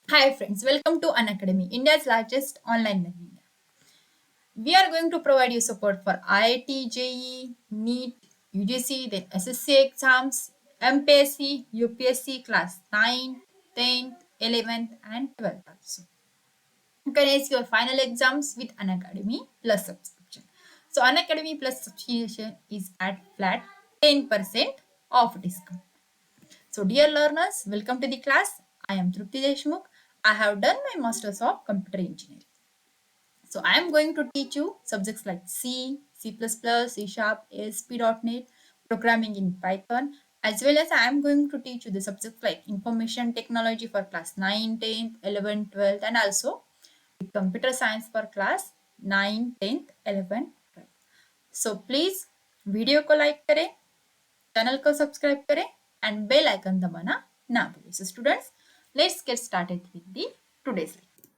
Hi friends, welcome to Unacademy, India's largest online learning app. We are going to provide you support for IIT, JEE, NEET, UGC, then SSC exams, MPSC, UPSC class 9, 10th, 11th and 12th also. You can ace your final exams with Unacademy Plus subscription. So Unacademy Plus subscription is at flat 10% off discount. So, dear learners, welcome to the class. I am Trupti Deshmukh. I have done my Masters of Computer Engineering. So, I am going to teach you subjects like C, C++, C Sharp, ASP.NET, programming in Python, as well as I am going to teach you the subjects like information technology for class 9, 10th, 11th, 12th, and also computer science for class 9, 10th, 11th, 12th. So, please video को like करें, channel को subscribe करें and bell icon दबाना ना भूलें. So students, let's get started with the today's lesson.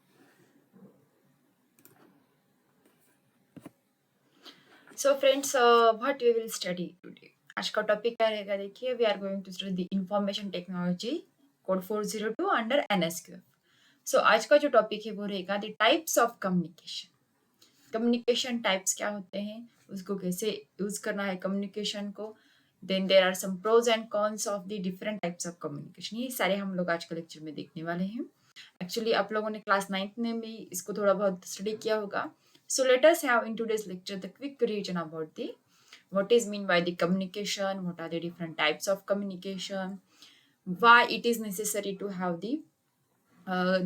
So friends, what we will study today? आज का topic क्या रहेगा देखिए. We are going to study the information technology code 402 under NSQF. So आज का जो टॉपिक है वो रहेगा the types of communication. Communication types क्या होते हैं, उसको कैसे यूज करना है कम्युनिकेशन को. Then there are some pros and cons of the different types of communication. ये सारे हम लोग आज के लेक्चर में देखने वाले हैं. एक्चुअली आप लोगों ने क्लास 9th में भी इसको थोड़ा बहुत स्टडी किया होगा. So let us have in today's lecture the quick revision about the what is mean by the communication, what are the different types of communication, why it is necessary to have the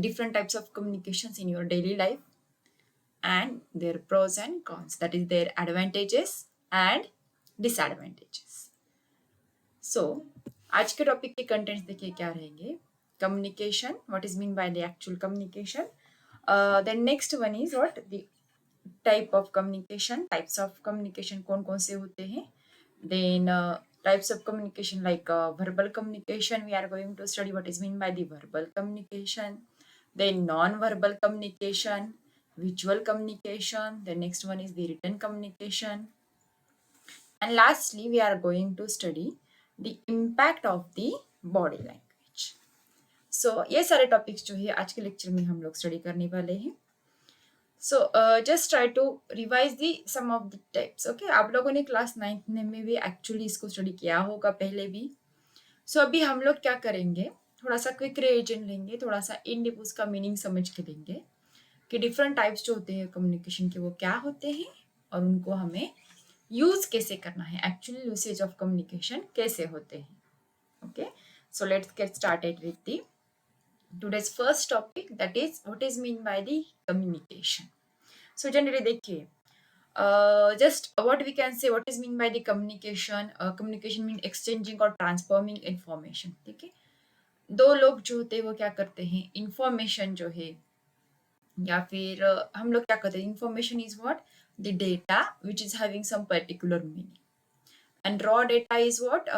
different types of communications in your daily life, and their pros and cons, that is their advantages and disadvantages. So आज के topic के contents देखिए क्या रहेंगे. Communication, what is mean by the actual communication. Then next one is what the type of communication, types of communication कौन कौन से होते हैं. Then types of communication like verbal communication, we are going to study what is mean by the verbal communication. Then non-verbal communication, visual communication, the next one is the written communication, and lastly we are going to study the impact of the body language. So ये सारे topics जो है आज के lecture में हम लोग study करने वाले हैं. So just try to revise the some of the types. Okay, आप लोगों ने क्लास 9th में भी एक्चुअली इसको स्टडी किया होगा पहले भी. सो अभी हम लोग क्या करेंगे, थोड़ा सा क्विक रिविजन लेंगे, थोड़ा सा इन डिप उसका मीनिंग समझ के लेंगे कि डिफरेंट टाइप्स जो होते हैं कम्युनिकेशन के वो क्या होते हैं और उनको हमें यूज कैसे करना है, एक्चुअली यूसेज ऑफ कम्युनिकेशन कैसे होते हैं. Okay, so let's get started with the today's first topic, that is what is mean by the communication. So generally देखिए, just what we can say, what is mean by the communication. Communication mean exchanging or transforming information. ठीक है, दो लोग जो होते हैं वो क्या करते हैं, इंफॉर्मेशन जो है या फिर हम लोग क्या करते हैं, information is what the data which is having some particular meaning, and raw data is what,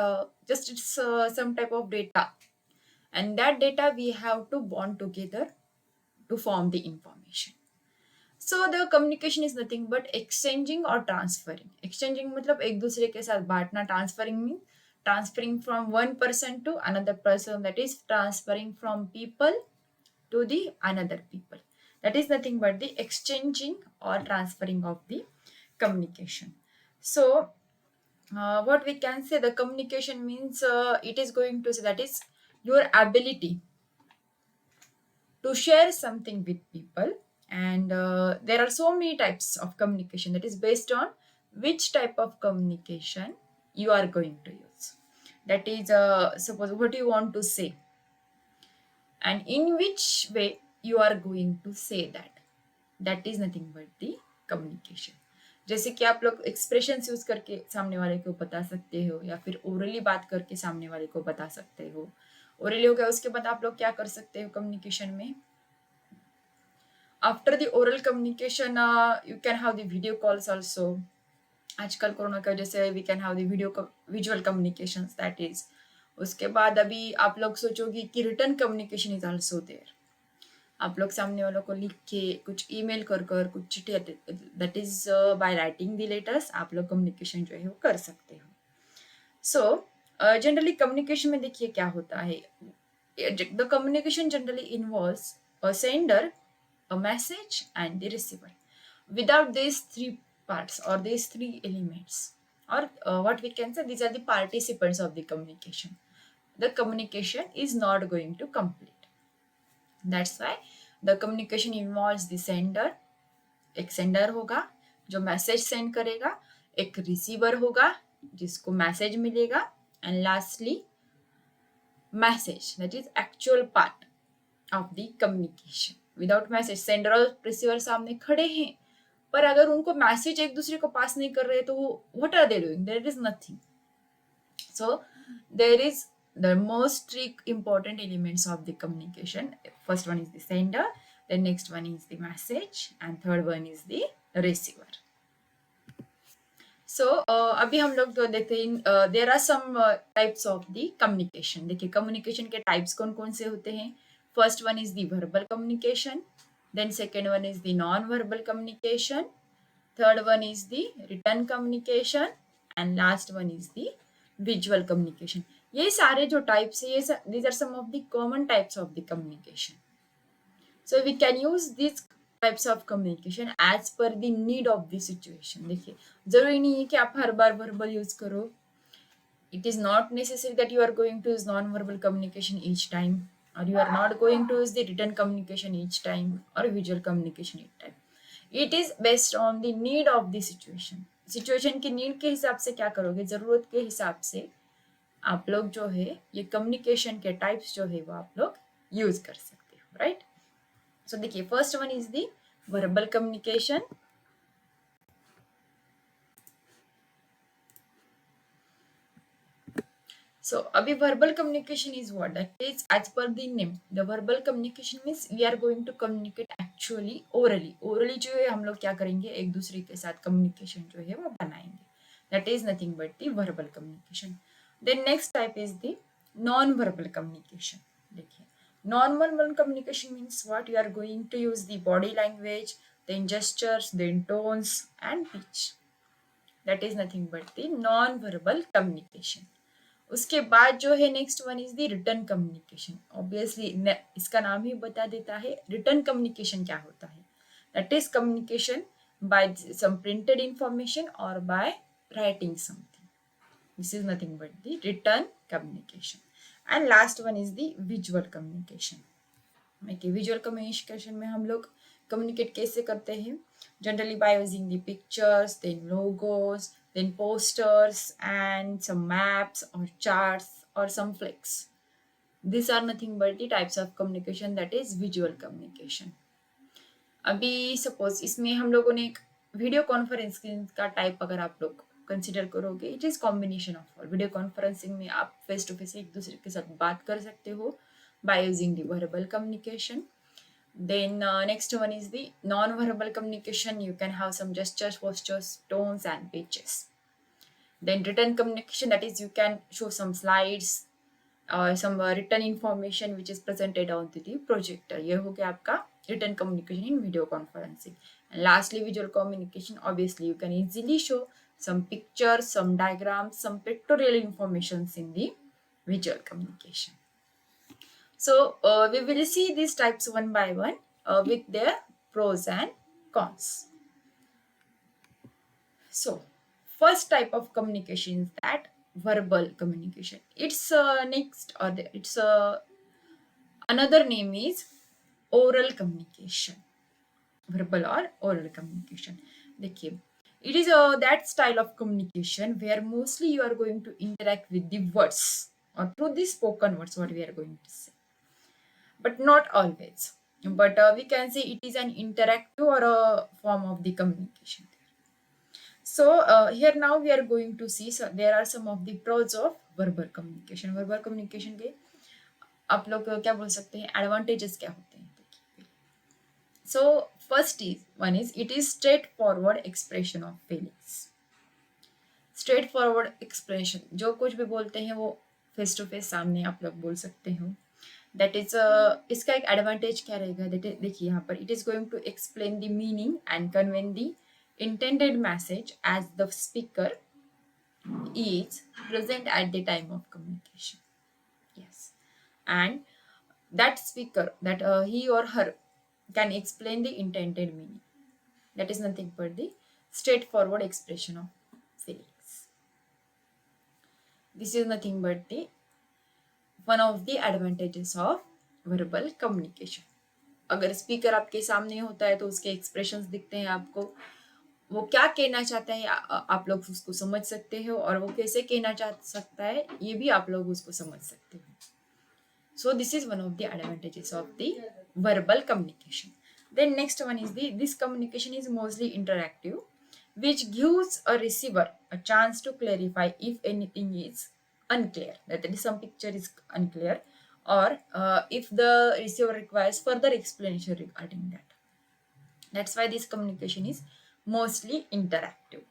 just it's some type of data, and that data we have to bond together to form the information. So the communication is nothing but exchanging or transferring. Exchanging मतलब एक दूसरे के साथ बांटना, transferring means transferring from one person to another person, that is transferring from people to the another people. That is nothing but the exchanging or transferring of the communication. So what we can say, the communication means it is going to say that is your ability to share something with people, and there are so many types of communication, that is based on which type of communication you are going to use. That is suppose what you want to say and in which way you are going to say that, that is nothing but the communication. जैसे कि आप लोग expressions use करके सामने वाले को बता सकते हो, या फिर ओरली बात करके सामने वाले को बता सकते हो. ओरली हो गया, उसके बाद आप लोग क्या कर सकते हो कम्युनिकेशन में, after the oral communication you can have the video calls also. आजकल कोरोना की वजह से we can have the video visual communication, that is. उसके बाद अभी आप लोग सोचोगे कि written communication is also there. आप लोग सामने वालों को लिख के कुछ ईमेल कर कर कुछ चिट्ठी, that is by writing the letters आप लोग कम्युनिकेशन जो है वो कर सकते हो. सो जनरली कम्युनिकेशन में देखिए क्या होता है, The communication generally involves a sender, a message, and the receiver. Without these three parts or these three elements, or what we can say, these are the participants of the communication. The communication is not going to complete. That's why the communication involves the sender. एक sender होगा जो message send करेगा, एक receiver होगा जिसको message मिलेगा, and lastly message that is actual part of the communication. Without message sender और receiver सामने खड़े हैं, पर अगर उनको मैसेज एक दूसरे को पास नहीं कर रहे तो वो what are they doing? There is nothing. So there is the most three important elements of the communication. First one is the sender, the next one is the message, and third one is the receiver. So अभी हम लोग तो देखते हैं there are some types of the communication. देखिए communication के types कौन कौन से होते हैं. First one is the verbal communication, then second one is the non-verbal communication, third one is the written communication, and last one is the visual communication. ये सारे जो types है, ये these are some of the common types of the communication. So we can use these types of communication as per the need of the situation. देखिए जरूरी नहीं है कि आप हर बार verbal use करो. It is not necessary that you are going to use non-verbal communication each time, or you are not going to use the written communication each time, or visual communication each time. It is based on the need of the situation. Situation की need के हिसाब से क्या करोगे, जरूरत के हिसाब से आप लोग जो है ये कम्युनिकेशन के टाइप्स जो है वो आप लोग यूज कर सकते हो, राइट. सो देखिए first one is the verbal communication. So, abhi verbal communication is what? That is, as per the name, the verbal communication means we are going to communicate actually orally. Orally जो है हम लोग क्या करेंगे, एक दूसरे के साथ communication जो है वो बनाएंगे. That is nothing but the verbal communication. Then next type is the non-verbal communication. देखिए, non-verbal communication means what? You are going to use the body language, then gestures, then tones and pitch. That is nothing but the non-verbal communication. उसके बाद जो है next one is the written communication. Obviously इसका नाम ही बता देता है return communication क्या होता है. That is communication by some printed information और by writing something. This is nothing but the written communication. And last one is the visual communication. Visual communication में हम लोग कम्युनिकेट कैसे करते हैं, generally by using the pictures, then logos, then posters and some maps or charts or some flicks. These are nothing but the types of communication that is visual communication. अभी suppose इसमें हम लोगों ने एक video conferencing का type अगर आप लोग कंसिडर करोगे, it is combination of all. Video conferencing में आप फेस टू फेस एक दूसरे के साथ बात कर सकते हो bye using the verbal communication. Then next one is the non-verbal communication. You can have some gestures, postures, tones and pitches. Then written communication, that is you can show some slides, some written information which is presented on the projector. ये हो गया आपका written communication in video conferencing. And lastly, visual communication. Obviously, you can easily show some pictures, some diagrams, some pictorial informations in the visual communication. So we will see these types one by one with their pros and cons. So first type of communication is that verbal communication. It's next or it's another name is oral communication. Verbal or oral communication. देखिए, it is that style of communication where mostly you are going to interact with the words or through the spoken words, what we are going to say. But not always. But we can say it is an interactive or a form of the communication. So here now we are going to see, so there are some of the pros of verbal communication. Verbal communication के आप लोग क्या बोल सकते हैं, advantages क्या होते हैं. So first is one is it is straightforward expression of feelings. Straightforward expression, जो कुछ भी बोलते हैं वो फेस टू फेस सामने आप लोग बोल सकते हो. दैट इज इसका एक एडवांटेज क्या रहेगा, देखिए यहाँ पर it is going to explain the meaning and convey the intended message as the speaker is present at the time of communication. Yes. And that speaker, that he or her can explain the intended meaning. That is nothing but the straightforward expression of feelings. This is nothing but the one of the advantages of verbal communication. अगर speaker आपके सामने होता है तो उसके expressions दिखते हैं आपको, वो क्या कहना चाहता है आप लोग उसको समझ सकते हो, और वो कैसे कहना चाह सकता है ये भी आप लोग उसको समझ सकते हो. So this is one of the advantages of the verbal communication. Then next one is this communication is mostly interactive, which gives a receiver a chance to clarify if anything is unclear, that is some picture is unclear, or if the receiver requires further explanation regarding that. That's why this communication is mostly interactive.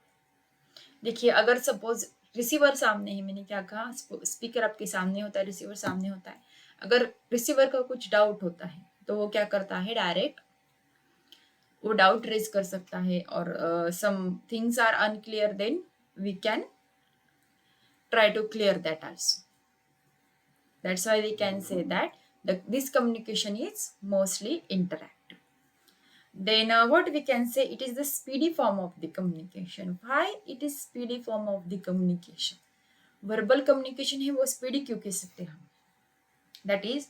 देखिए, अगर suppose receiver सामने है, मैंने क्या कहा, speaker आपके सामने होता है, रिसीवर सामने होता है. अगर रिसीवर का कुछ डाउट होता है तो वो क्या करता है, डायरेक्ट वो डाउट रेज कर सकता है, और some things are unclear, then we can try to clear that also. That's why we can say that this communication is mostly interactive. Then what we can say, it is the speedy form of the communication. Why it is speedy form of the communication? Verbal communication है वो speedy क्यों कह सकते हैं हम? That is,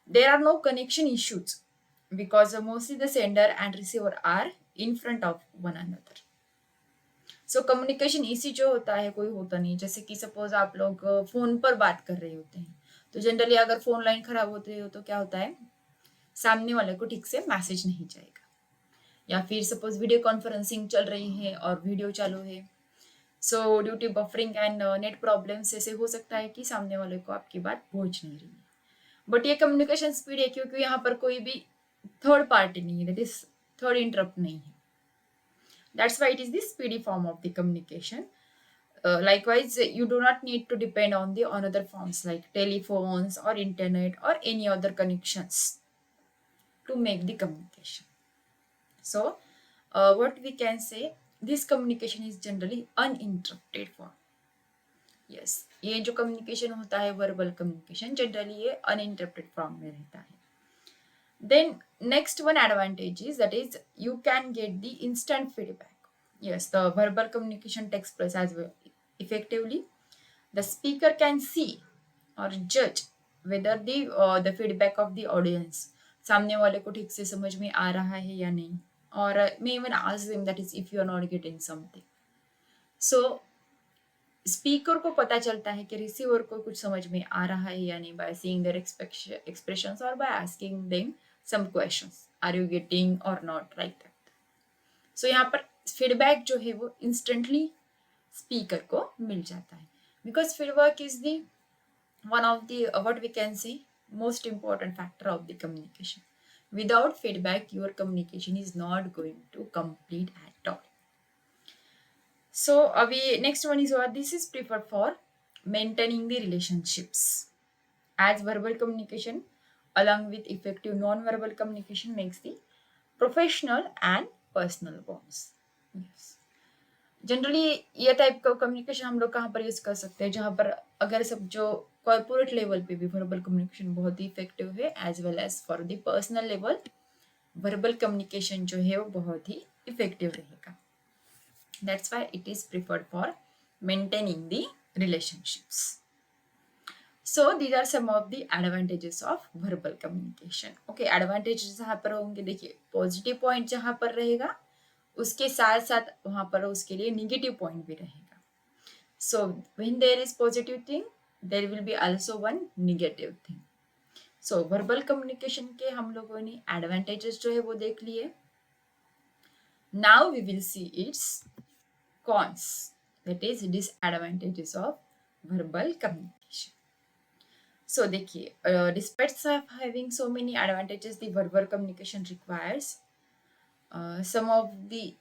there are no connection issues because mostly the sender and receiver are in front of one another. So communication इसी जो होता है कोई होता नहीं. जैसे कि सपोज आप लोग फोन पर बात कर रहे होते हैं, तो जनरली अगर फोन लाइन खराब होती हो तो क्या होता है, सामने वाले को ठीक से मैसेज नहीं जाएगा. या फिर सपोज वीडियो कॉन्फ्रेंसिंग चल रही है और वीडियो चालू है, so due to buffering and net problems ऐसे हो सकता है कि सामने वाले को आपकी बात पहुंच नहीं रही है. बट ये कम्युनिकेशन स्पीड है क्योंकि यहाँ पर कोई भी थर्ड पार्टी नहीं है, दैट इज थर्ड इंटरप्ट नहीं है. That's why it is the speedy form of the communication. Likewise, you do not need to depend on the another forms like telephones or internet or any other connections to make the communication. So, what we can say, this communication is generally uninterrupted form. Yes, ये जो communication होता है verbal communication, generally ये uninterrupted form में रहता है. Then next one advantage is that is you can get the instant feedback. Yes, the verbal communication takes place as well effectively. The speaker can see or judge whether the feedback of the audience, सामने वाले को ठीक से समझ में आ रहा है या नहीं, or may even ask them that is if you are not getting something. So speaker को पता चलता है कि रिसीवर को कुछ समझ में आ रहा है या नहीं by seeing their expressions or by asking them some questions, are you getting or not, like that. So यहाँ पर फीडबैक जो है वो इंस्टेंटली स्पीकर को मिल जाता है, because feedback is the one of the what we can say most important factor of the communication. Without feedback your communication is not going to complete at all. So next one is what this is preferred for maintaining the relationships, as verbal communication along with effective non-verbal communication makes the professional and personal bonds. Yes. Generally ये type का communication हम लोग कहाँ पर use कर सकते हैं, जहाँ पर अगर सब जो कॉर्पोरेट लेवल पे भी वर्बल कम्युनिकेशन बहुत ही इफेक्टिव है, as well as for the personal level verbal communication जो है वो बहुत ही इफेक्टिव रहेगा. That's why it is preferred for maintaining the relationships. So these are some of the advantages of verbal communication. Okay, advantages जहाँ पर होंगे, देखिए पॉजिटिव पॉइंट जहाँ पर रहेगा उसके साथ साथ वहाँ पर उसके लिए नेगेटिव पॉइंट भी रहेगा. So when there is positive thing, there will be also one negative thing. So verbal communication के हम लोगों ने advantages जो है वो देख लिए. Now we will see its cons, that is disadvantages of verbal communication. So देखिए, despite of having so many advantages, the verbal communication requires some of the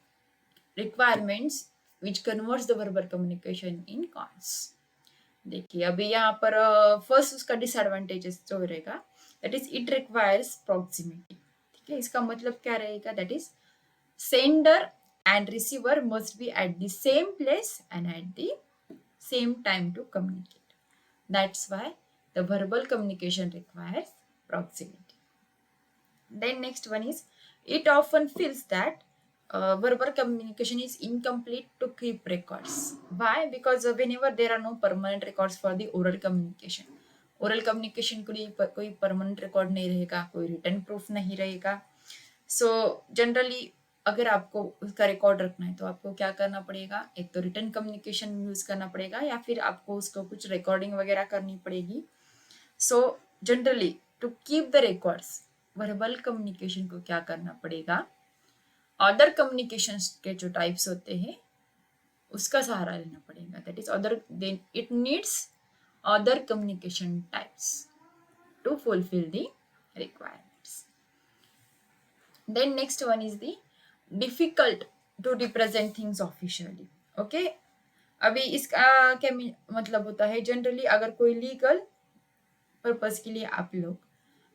requirements which converts the verbal communication in cons. देखिए अभी यहाँ पर first उसका disadvantages जो रहेगा, that is it requires proximity. ठीक है, इसका मतलब क्या रहेगा, that is sender and receiver must be at the same place and at the same time to communicate. That's why the verbal communication requires proximity. Then next one is, it often feels that verbal communication is incomplete to keep records. Why? Because whenever there are no permanent records for the oral communication के लिए कोई permanent record नहीं रहेगा, कोई written proof नहीं रहेगा. So generally अगर आपको उसका रिकॉर्ड रखना है तो आपको क्या करना पड़ेगा, एक तो रिटर्न कम्युनिकेशन यूज करना पड़ेगा या फिर आपको उसको कुछ रिकॉर्डिंग वगैरह करनी पड़ेगी. So generally to keep the records, verbal communication को क्या करना पड़ेगा, अदर कम्युनिकेशन के जो टाइप्स होते हैं उसका सहारा लेना पड़ेगा. That is other, then it needs other communication types to fulfil the requirements. Then next one is the difficult to represent things officially. Okay, अभी इसका क्या मतलब होता है, जनरली अगर कोई लीगल पर्पस के लिए आप लोग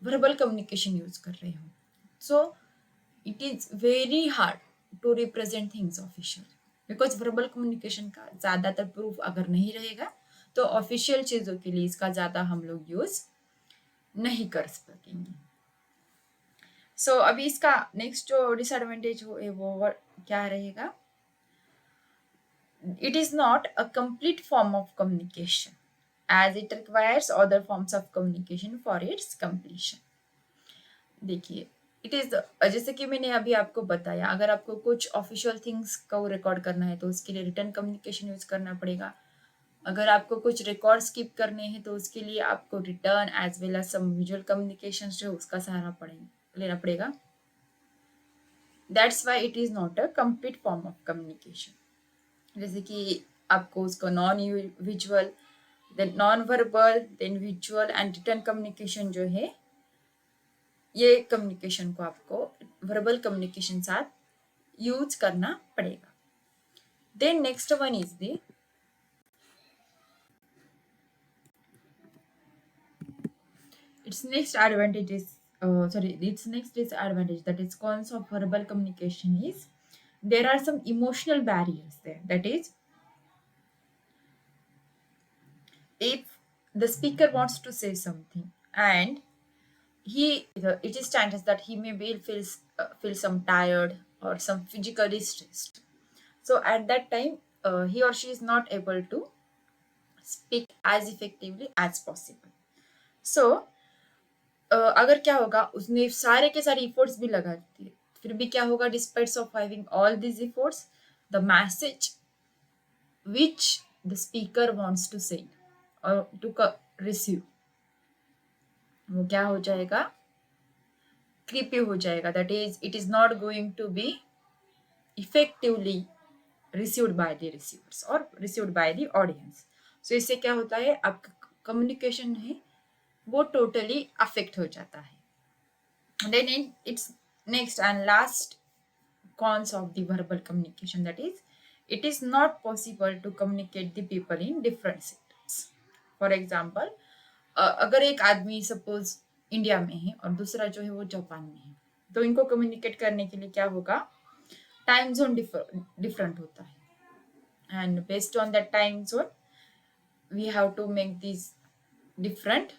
वर्बल कम्युनिकेशन यूज कर रहे हो, so it is very hard to represent things official, because verbal communication का ज्यादातर प्रूफ अगर नहीं रहेगा तो ऑफिशियल चीजों के लिए इसका ज्यादा हम लोग यूज नहीं कर सकेंगे. सो अभी इसका नेक्स्ट जो डिसएडवांटेज हो वो क्या रहेगा, it is not a complete form of communication as it requires other forms of communication for its completion. देखिए, इट इज जैसे कि मैंने अभी आपको बताया, अगर आपको कुछ ऑफिशियल थिंग्स को रिकॉर्ड करना है तो उसके लिए रिटर्न कम्युनिकेशन यूज करना पड़ेगा. अगर आपको कुछ रिकॉर्ड स्किप करने हैं तो उसके लिए आपको written as well as some visual communication जो उसका सहारा लेना पड़ेगा. That's why it is not a complete form of communication. जैसे कि आपको उसको non visual, then non verbal, then visual and written communication जो है, ये कम्युनिकेशन को आपको वर्बल कम्युनिकेशन साथ यूज करना पड़ेगा. Then next one is the its next advantage is its next disadvantage, that is cons of verbal communication, is there are some emotional barriers there. That is, if the speaker wants to say something and it is chances that he may feel some tired or some physically stressed, so at that time he or she is not able to speak as effectively as possible. So अगर क्या होगा, उसने सारे के सारे efforts भी लगा दिए, फिर भी क्या होगा, despite of having all this efforts, the message which the speaker wants to say और टू रिसीव, वो क्या हो जाएगा, क्रीपी हो जाएगा. That is, it is not going to be effectively received by the receivers और received by the audience. So इससे क्या होता है, आपका कम्युनिकेशन है वो टोटली अफेक्ट हो जाता है. Then it's next and last cons of the verbal communication, that is, it is not possible to communicate the people in different cities. For example, अगर एक आदमी सपोज इंडिया में है और दूसरा जो है वो जापान में है, तो इनको कम्युनिकेट करने के लिए क्या होगा, टाइम जोन डिफरेंट होता है, and based on that time zone we have to make this different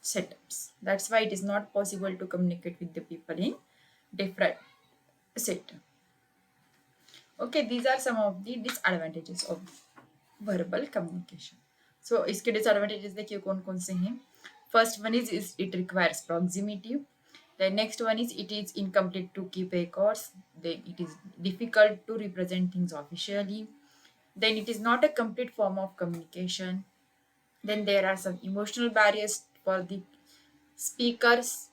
setups. That's why it is not possible to communicate with the people in different setup. Okay, these are some of the disadvantages of verbal communication. So इसके disadvantages देखिए कौन कौन से हैं. First one is it requires proximity. The next one is it is incomplete to keep records. Then it is difficult to represent things officially. Then it is not a complete form of communication. Then there are some emotional barriers for the speakers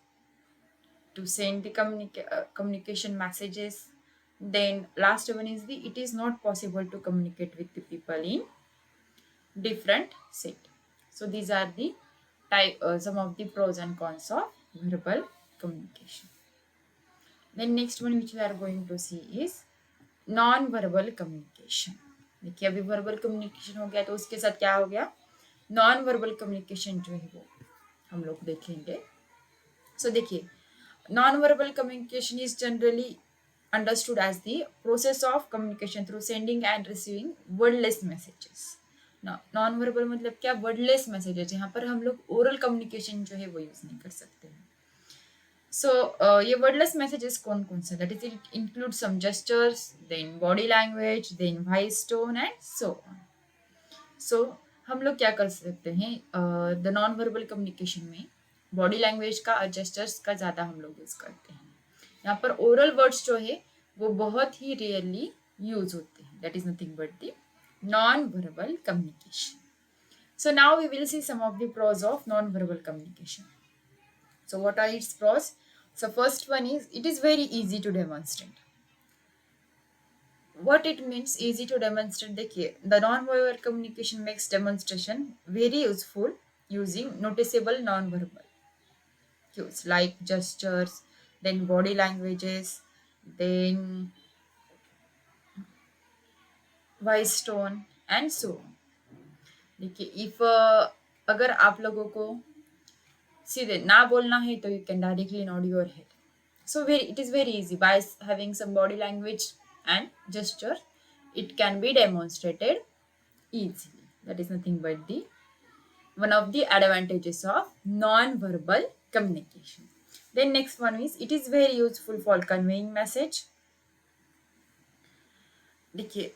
to send the communication messages. Then last one is it is not possible to communicate with the people in different set. So these are the some of the pros and cons of verbal communication. Then next one which we are going to see is non-verbal communication. देखिए अभी verbal communication हो गया तो उसके साथ क्या हो गया, नॉन वर्बल कम्युनिकेशन जो है वो हम लोग देखेंगे. सो देखिए, non-verbal communication is generally understood as the process of communication through sending and receiving wordless messages. Non verbal मतलब क्या, वर्डलेस मैसेजेस, यहाँ पर हम लोग ओरल कम्युनिकेशन जो है वो यूज नहीं कर सकते हैं. सो ये वर्डलेस मैसेजेस कौन कौन से, that is it include some gestures, then body language, then voice tone and so on. So हम लोग क्या कर सकते हैं, द नॉन वर्बल कम्युनिकेशन में बॉडी लैंग्वेज का और जेस्चर्स का ज़्यादा हम लोग यूज़ करते हैं. यहाँ पर ओरल वर्ड्स जो है वो बहुत ही रेयरली यूज होते हैं. That is nothing but the non verbal communication. So now we will see some of the pros of non-verbal communication. So what are its pros? So first one is it is very easy to demonstrate. What it means easy to demonstrate, the non-verbal communication makes demonstration very useful using noticeable non-verbal cues like gestures, then body languages, then voice tone and so on. देखिए if अगर आप लोगों को सीधे ना बोलना है तो you can directly nod your head. So it is very easy by having some body language and gesture. It can be demonstrated easily. That is nothing but the one of the advantages of non-verbal communication. Then next one is it is very useful for conveying message. देखिए,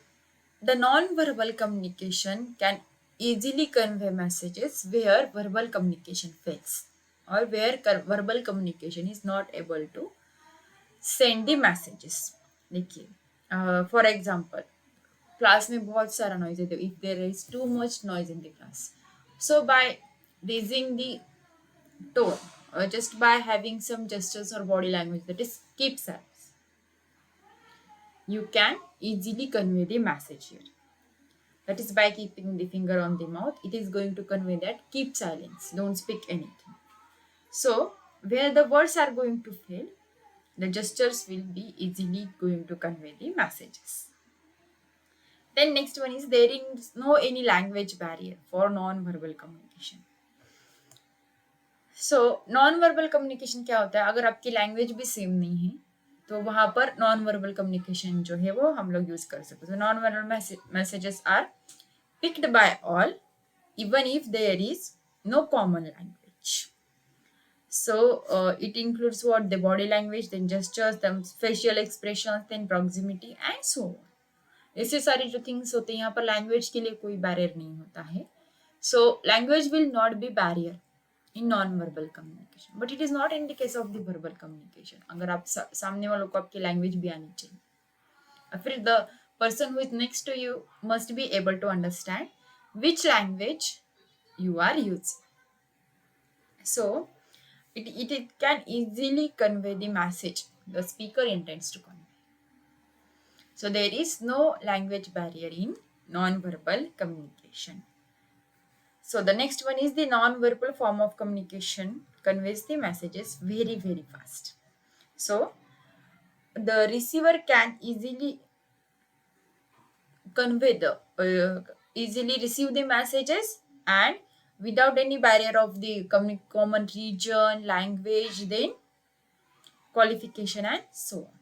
the non-verbal communication can easily convey messages where verbal communication fails or where verbal communication is not able to send the messages. देखिए for example class में बहुत सारा noise है, if there is too much noise in the class, so by raising the tone, just by having some gestures or body language, that is keep silence, you can easily convey the message here. That is by keeping the finger on the mouth, it is going to convey that keep silence, don't speak anything. So where the words are going to fail, the gestures will be easily going to convey the messages. Then next one is there is no any language barrier for non-verbal communication. So non-verbal communication क्या होता है, अगर आपकी language भी same नहीं है तो वहां पर नॉन वर्बल कम्युनिकेशन जो है वो हम लोग यूज कर सकते हैं. Non verbal messages are picked by all even if there is no common language. So it includes what, the body language, then gestures, then facial expressions, then proximity and so on. ऐसे सारी जो things होते हैं यहाँ पर language के लिए कोई बैरियर नहीं होता है. So language will not be barrier in non verbal communication, but it is not in the case of the verbal communication. अगर आप सामने वालों को आपकी लैंग्वेज भी आनी चाहिए, और फिर the person who is next to you must be able to understand which language you are using. So it can easily convey the message the speaker intends to convey. So there is no language barrier in non-verbal communication. So the next one is the non-verbal form of communication conveys the messages very, very fast. So the receiver can easily convey easily receive the messages and without any barrier of the common region, language, then qualification and so on.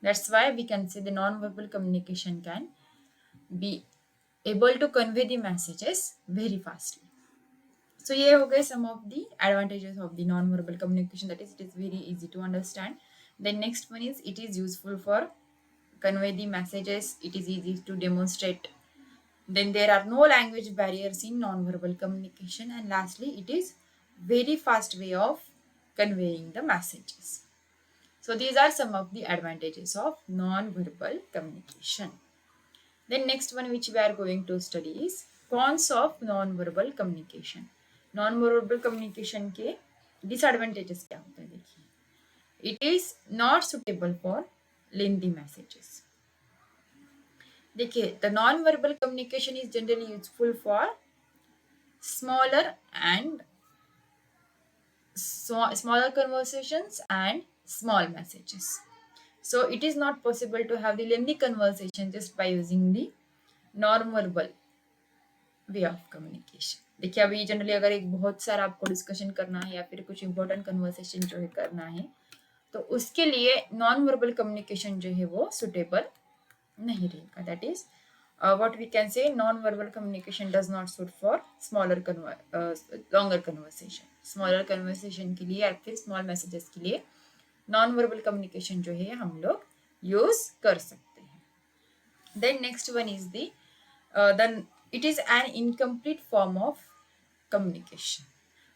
That's why we can say the non-verbal communication can be able to convey the messages very fastly. So ये हो गए some of the advantages of the non-verbal communication, that is it is very easy to understand. Then next one is it is useful for convey the messages, it is easy to demonstrate. Then there are no language barriers in non-verbal communication, and lastly it is very fast way of conveying the messages. So these are some of the advantages of non-verbal communication. Then next one which we are going to study is cons of non-verbal communication. Non-verbal communication के disadvantages क्या होते हैं, देखिए. It is not suitable for lengthy messages. देखिए, the non-verbal communication is generally useful for smaller and smaller conversations and small messages. So it is not possible to have the lengthy conversation just by using the non-verbal way of communication. देखिए अभी generally अगर एक बहुत सारा आपको discussion करना है या फिर कुछ इंपॉर्टेंट कन्वर्सेशन जो है करना है तो उसके लिए नॉन वर्बल कम्युनिकेशन जो है वो सुटेबल नहीं रहेगा. That is what we can say, non-verbal communication does not suit for longer conversation. Smaller conversation के लिए या फिर small messages के लिए नॉन वर्बल कम्युनिकेशन जो है हम लोग यूज कर सकते हैं. Then next one is the then it is an incomplete form of communication.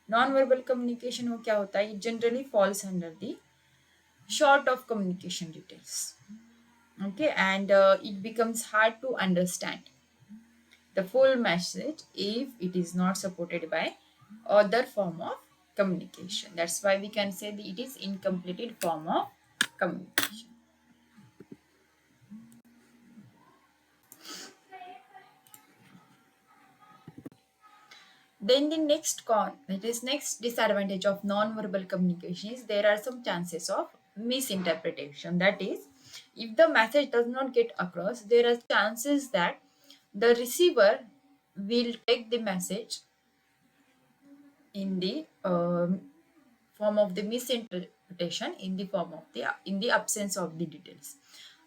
Non verbal communication वो क्या होता है, generally falls under the short of communication details. Okay, and it becomes hard to understand the full message if it is not supported by other form of communication. That's why we can say that it is incompleted form of communication. Then the next disadvantage of non-verbal communication is there are some chances of misinterpretation. That is, if the message does not get across, there are chances that the receiver will take the message in the form of the misinterpretation in the absence of the details.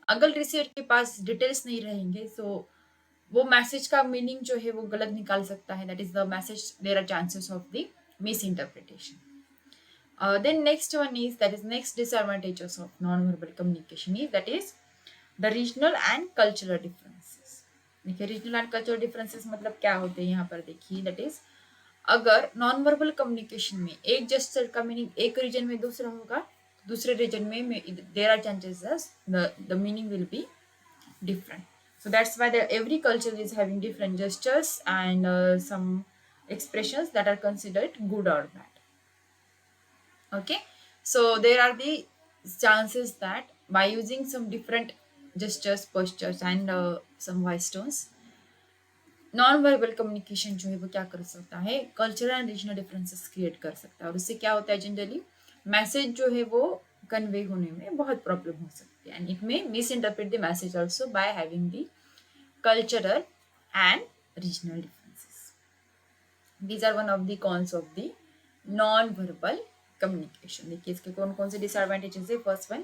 अगर receiver के पास details नहीं रहेंगे तो वो message का meaning जो है वो गलत निकाल सकता है. That is the message, there are chances of the misinterpretation. Then next one is, that is next disadvantages of non-verbal communication is, that is the regional and cultural differences. देखिए regional and cultural differences मतलब क्या होते हैं यहाँ पर देखिए. That is अगर non verbal communication में एक जेस्चर का मीनिंग एक रीजन में दूसरा होगा, दूसरे रीजन में there are chances the meaning will be different. So that's why every culture is having different gestures and some expressions that are considered good or bad. Okay, so there are the chances that by using some different gestures, postures and some voice tones, non verbal communication जो है वो क्या कर सकता है, cultural and regional differences create कर सकता है. और उससे क्या होता है, जनरली मैसेज जो है वो कन्वे होने में बहुत प्रॉब्लम हो सकती है. And it may misinterpret the message also by having the cultural and regional differences. These are one of the cons of the non verbal communication. देखिए इसके कौन कौन से डिसएडवांटेजेस है. First one,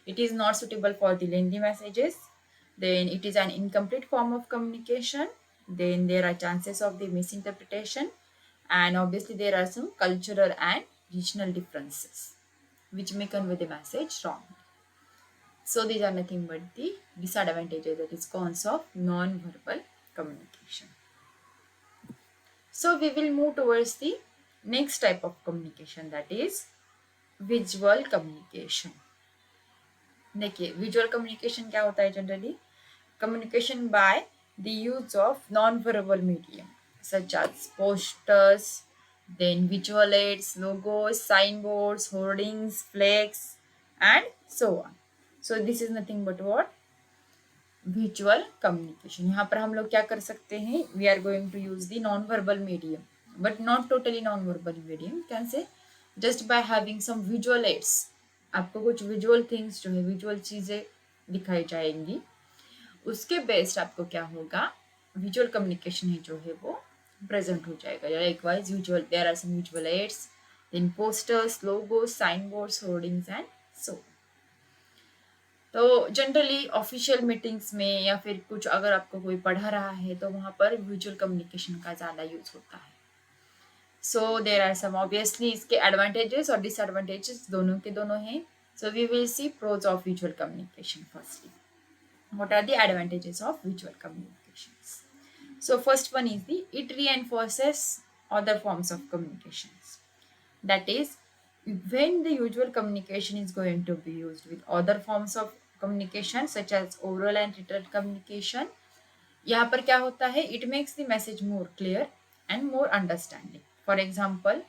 it is not suitable for the lengthy messages. Then it is an incomplete form of communication. Then there are chances of the misinterpretation, and obviously there are some cultural and regional differences which may convey the message wrong. So these are nothing but the disadvantages, that is cons of non-verbal communication. So we will move towards the next type of communication, that is visual communication. देखिए visual communication क्या होता है, generally communication by the use of non-verbal medium such as posters, then visual aids, logos, signboards, hoardings, flags, and so on. So this is nothing but what, visual communication. यहाँ पर हम लोग क्या कर सकते हैं, we are going to use the non-verbal medium, but not totally non-verbal medium. Can say just by having some visual aids, आपको कुछ visual things जो है, visual चीजें दिखाई जाएंगी, उसके बेस्ड आपको क्या होगा, विजुअल कम्युनिकेशन ही जो है वो प्रेजेंट हो जाएगा. Likewise visual, there are some visual aids, then posters, logos, sign boards, hoardings and so. तो जनरली ऑफिशियल मीटिंग्स में या फिर कुछ अगर आपको कोई पढ़ा रहा है तो वहाँ पर विजुअल कम्युनिकेशन का ज़्यादा यूज होता है. So there are some, obviously इसके एडवांटेजेस और डिसएडवांटेजेस दोनों के दोनों हैं. So we will see pros of visual communication firstly. What are the advantages of visual communications? So first one is it reinforces other forms of communications. That is, when the usual communication is going to be used with other forms of communication such as oral and written communication, यहाँ पर क्या होता है, it makes the message more clear and more understanding. For example,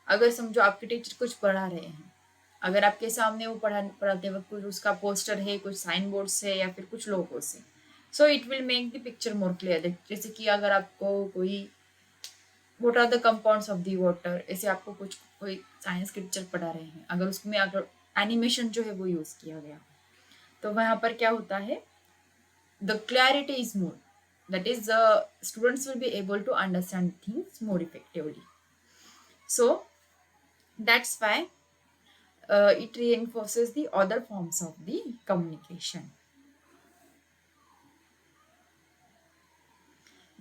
अगर समझो आपके teacher कुछ पढ़ा रहे हैं, अगर आपके सामने वो पढ़ाते वक्त कुछ उसका पोस्टर है, कुछ साइन बोर्ड से या फिर कुछ लोगों से, so it will make the picture more clear. जैसे कि अगर आपको कोई what are the compounds of the water, ऐसे आपको कुछ कोई साइंस के टीचर पढ़ा रहे हैं, अगर उसमें अगर एनिमेशन जो है वो यूज किया गया तो वहाँ पर क्या होता है, the clarity is more. That is the students will be able to understand things more effectively. So that's why it reinforces the other forms of the communication.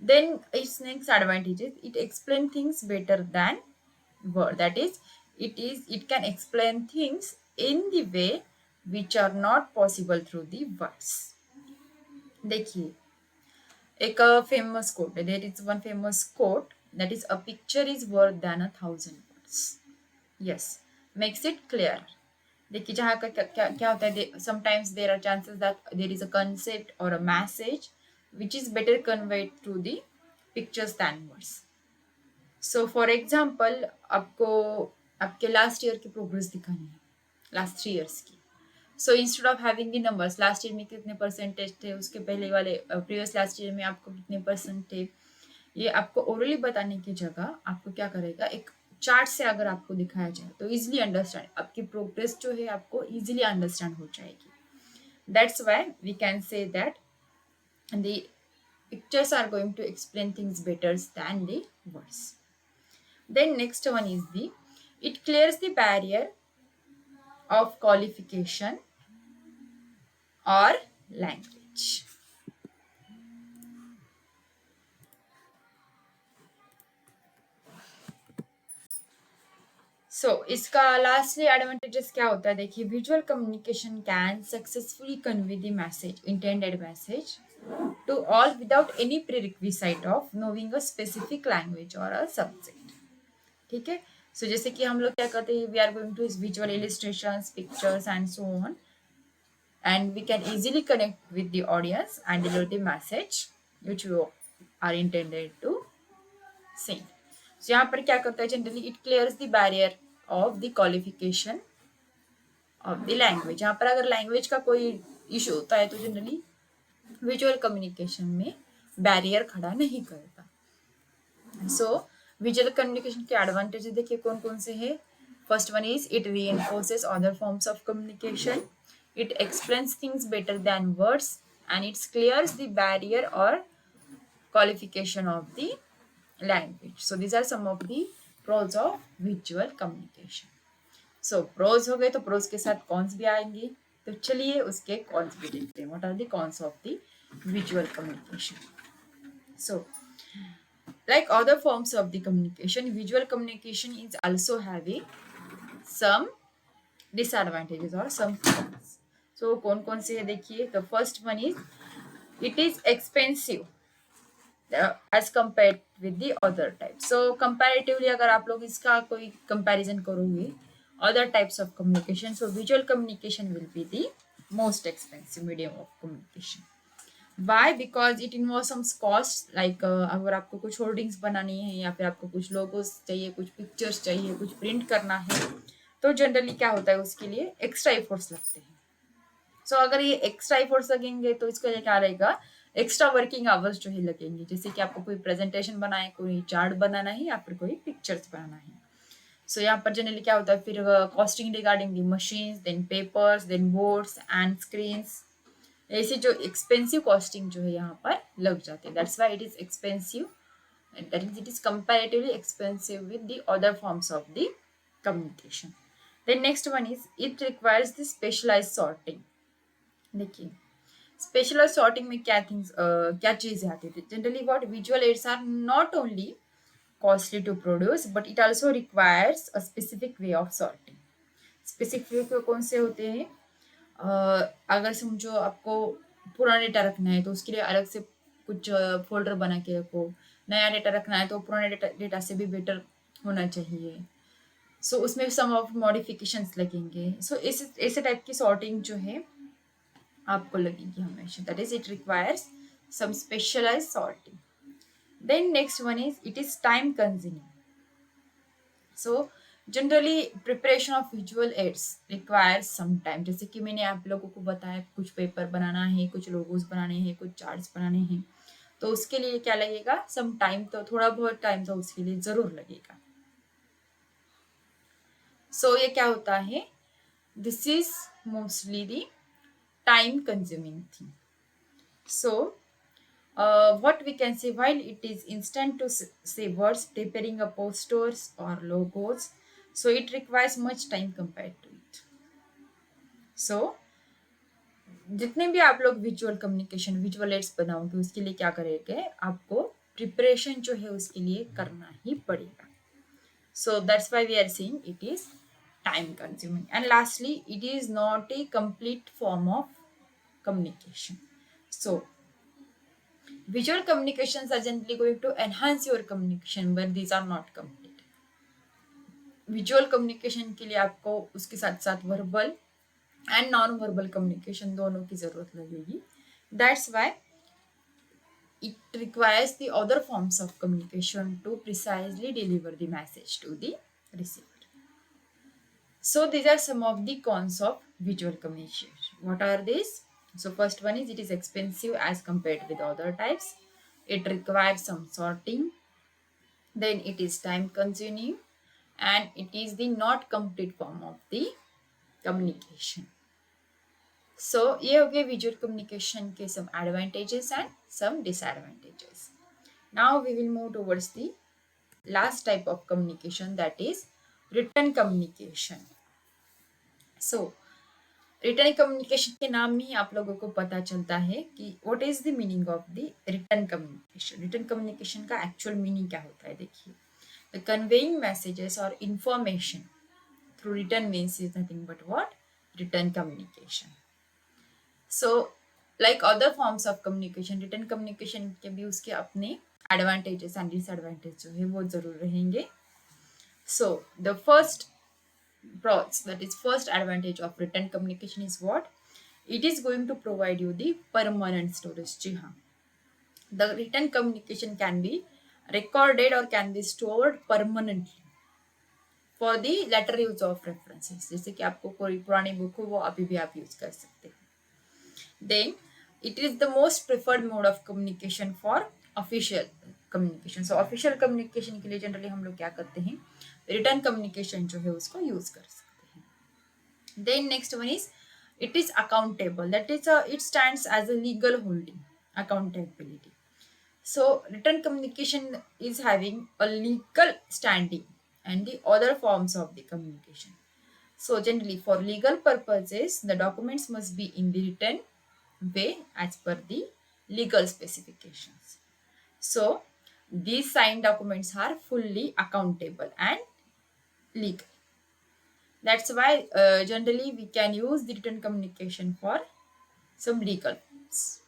Then its next advantage is it explain things better than word. That is it can explain things in the way which are not possible through the words. देखिए, एक famous quote है, there is one famous quote that is a picture is worth then 1,000 words. Yes, makes it clear. देखिए जहाँ का क्या होता है, sometimes there are chances that there is a concept और a message which is better conveyed through the pictures than words. So for example, आपको आपके last year की प्रोग्रेस दिखानी है, लास्ट 3 इयर्स की. So instead of having the numbers, last year में कितने percentage थे, उसके पहले वाले प्रीवियस लास्ट ईयर में आपको कितने परसेंट थे, ये आपको ओरली बताने की जगह आपको क्या करेगा, एक चार्ट से अगर आपको दिखाया जाए तो इजिली अंडरस्टैंड, आपकी प्रोग्रेस जो है आपको इजिली अंडरस्टैंड हो जाएगी. That's why we can say that the pictures are going to explain things better than the words. Then next one is the it clears the barrier of qualification or language. So इसका lastly advantages क्या होता है, देखिए visual communication can successfully convey the message, intended message to all without any prerequisite of knowing a specific language और a subject. ठीक है. सो जैसे कि हम लोग क्या करते हैं, we are going to visual illustrations, pictures and so on, and we can easily connect with the audience and deliver the message which we are intended to send. So यहाँ पर क्या करता है, generally it clears the barrier of the qualification of the language. यहाँ पर अगर language का कोई इशू होता है तो जनरली विजुअल कम्युनिकेशन में बैरियर खड़ा नहीं करता. सो विजुअल कम्युनिकेशन के एडवांटेजेस देखिए कौन कौन से हैं. First one is it reinforces other forms of communication, it explains things better than words, and it clears the barrier or qualification of the language. So these are some of the pros of visual communication. So pros हो गए, तो pros के साथ cons भी आएंगे. तो चलिए उसके cons भी देखते हैं. What are the cons of the visual communication? So like other forms of the communication, visual communication is also having some disadvantages or some cons. So कौन कौन से है देखिए. The first one is it is expensive as compared with the other types. So comparatively अगर आप लोग इसका कोई comparison करोगे other types of communication, so visual communication will be the most expensive medium of communication. Why? Because it involves some cost, like अगर आपको कुछ hoardings बनानी है या फिर आपको कुछ लोगोस चाहिए, कुछ पिक्चर्स चाहिए, कुछ प्रिंट करना है, तो जनरली क्या होता है उसके लिए एक्स्ट्रा एफर्ट्स लगते हैं. सो अगर ये एक्स्ट्रा एफर्ट्स लगेंगे तो इसके लिए क्या रहेगा, एक्स्ट्रा वर्किंग आवर्स जो है लगेंगे. जैसे कि आपको कोई प्रेजेंटेशन बनाए, कोई चार्ट बनाना है या फिर कोई पिक्चर्स बनाना है. सो यहाँ पर जनरली क्या होता है, फिर costing regarding the machines, then papers, then boards and screens, ऐसे जो एक्सपेंसिव कॉस्टिंग जो है यहाँ पर लग जाते हैं. That's why it is expensive, that is it is comparatively expensive with the other forms of the communication. Then next one is it requires the specialized sorting. देखिए स्पेशलाइज सॉर्टिंग में क्या थिंग्स क्या चीजें आती थी. Generally what visual aids are not only costly to produce but it also requires a specific way of sorting. Specific way कौन से होते हैं, अगर समझो आपको पुराना डेटा रखना है तो उसके लिए अलग से कुछ फोल्डर बना के रखो. नया डेटा रखना है तो पुराने डेटा से भी बेटर होना चाहिए. सो उसमें सम ऑफ मॉडिफिकेशंस लगेंगे. सो ऐसे टाइप की सॉर्टिंग जो है आपको लगेगी हमेशा. That is it requires some specialize sorting. Then next one is it is time consuming. So generally preparation of visual aids requires some time. जैसे कि मैंने आप लोगों को बताया कुछ पेपर बनाना है, कुछ लोगोस बनाने हैं, कुछ चार्ट्स बनाने हैं, तो उसके लिए क्या लगेगा, सम टाइम, तो थोड़ा बहुत टाइम तो उसके लिए जरूर लगेगा. सो ये क्या होता है, this is mostly the time consuming thing. So what we can say, while it is instant to say words, preparing a posters or logos, so it requires much time compared to it. So जितने भी आप लोग visual communication, visual aids बनाओगे उसके लिए क्या करेंगे, आपको प्रिपरेशन जो है उसके लिए करना ही पड़ेगा. So that's why we are saying it is time consuming. And lastly, it is not a complete form of communication. So visual communications are generally going to enhance your communication, but these are not complete. Visual communication के लिए आपको उसके साथ साथ verbal and non verbal communication दोनों की जरूरत लगेगी. That's why it requires the other forms of communication to precisely deliver the message to the receiver. So these are some of the cons of visual communication. What are these? So first one is it is expensive as compared with other types. It requires some sorting. Then it is time consuming, and it is the not complete form of the communication. So ये हो गए visual communication के some advantages and some disadvantages. Now we will move towards the last type of communication, that is written communication. So return communication के नाम में ही आप लोगों को पता चलता है कि what is the meaning of the written communication. Return communication का एक्चुअल मीनिंग क्या होता है देखिए. द कन्वेइंग मैसेजेस और information through return means is nothing but what, return communication. So like other forms of communication, return communication के भी उसके अपने एडवांटेजेस एंड डिसएडवांटेज जो है वो जरूर रहेंगे. So the first that is first advantage of written communication is what? It is going to provide you the permanent storage. जी हाँ, the written communication can be recorded or can be stored permanently for the later use of references. जैसे कि आपको कोई पुरानी book हो वो अभी भी आप यूज कर सकते हैं. Then it is the most preferred mode of communication for official communication. So official communication के लिए जनरली हम लोग क्या करते हैं, रिटर्न कम्युनिकेशन जो है उसको यूज कर सकते हैं. Then next one is it is accountable. That is it stands as a legal holding, accountability. So written communication is having a legal standing and the other forms of the communication. So generally for legal purposes the documents must be in the written way as per the legal specifications. So these signed documents are fully accountable and legal. That's why generally we can use the written communication for some legal forms.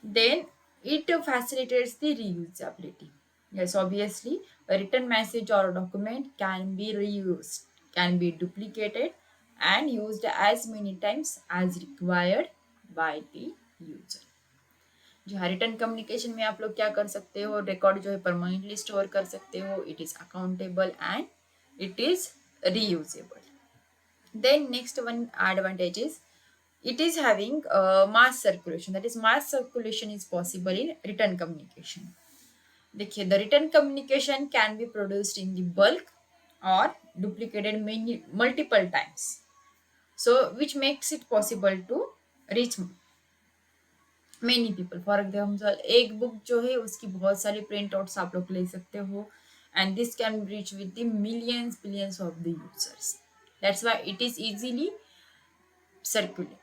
Then it facilitates the reusability. Yes, obviously a written message or a document can be reused, can be duplicated and used as many times as required by the user. जी हाँ, return communication में आप लोग क्या कर सकते हो, record जो है परमानेंटली स्टोर कर सकते हो. It is accountable and it is reusable. Then next one advantage is it is having mass circulation. That is mass circulation is possible in written communication. देखिए, the written communication can be produced in the bulk or duplicated multiple times. So which makes it possible to reach many people. For example, एक book जो है उसकी बहुत सारी print outs आप लोग ले सकते हो and this can reach with the billions of the users. That's why it is easily circulable.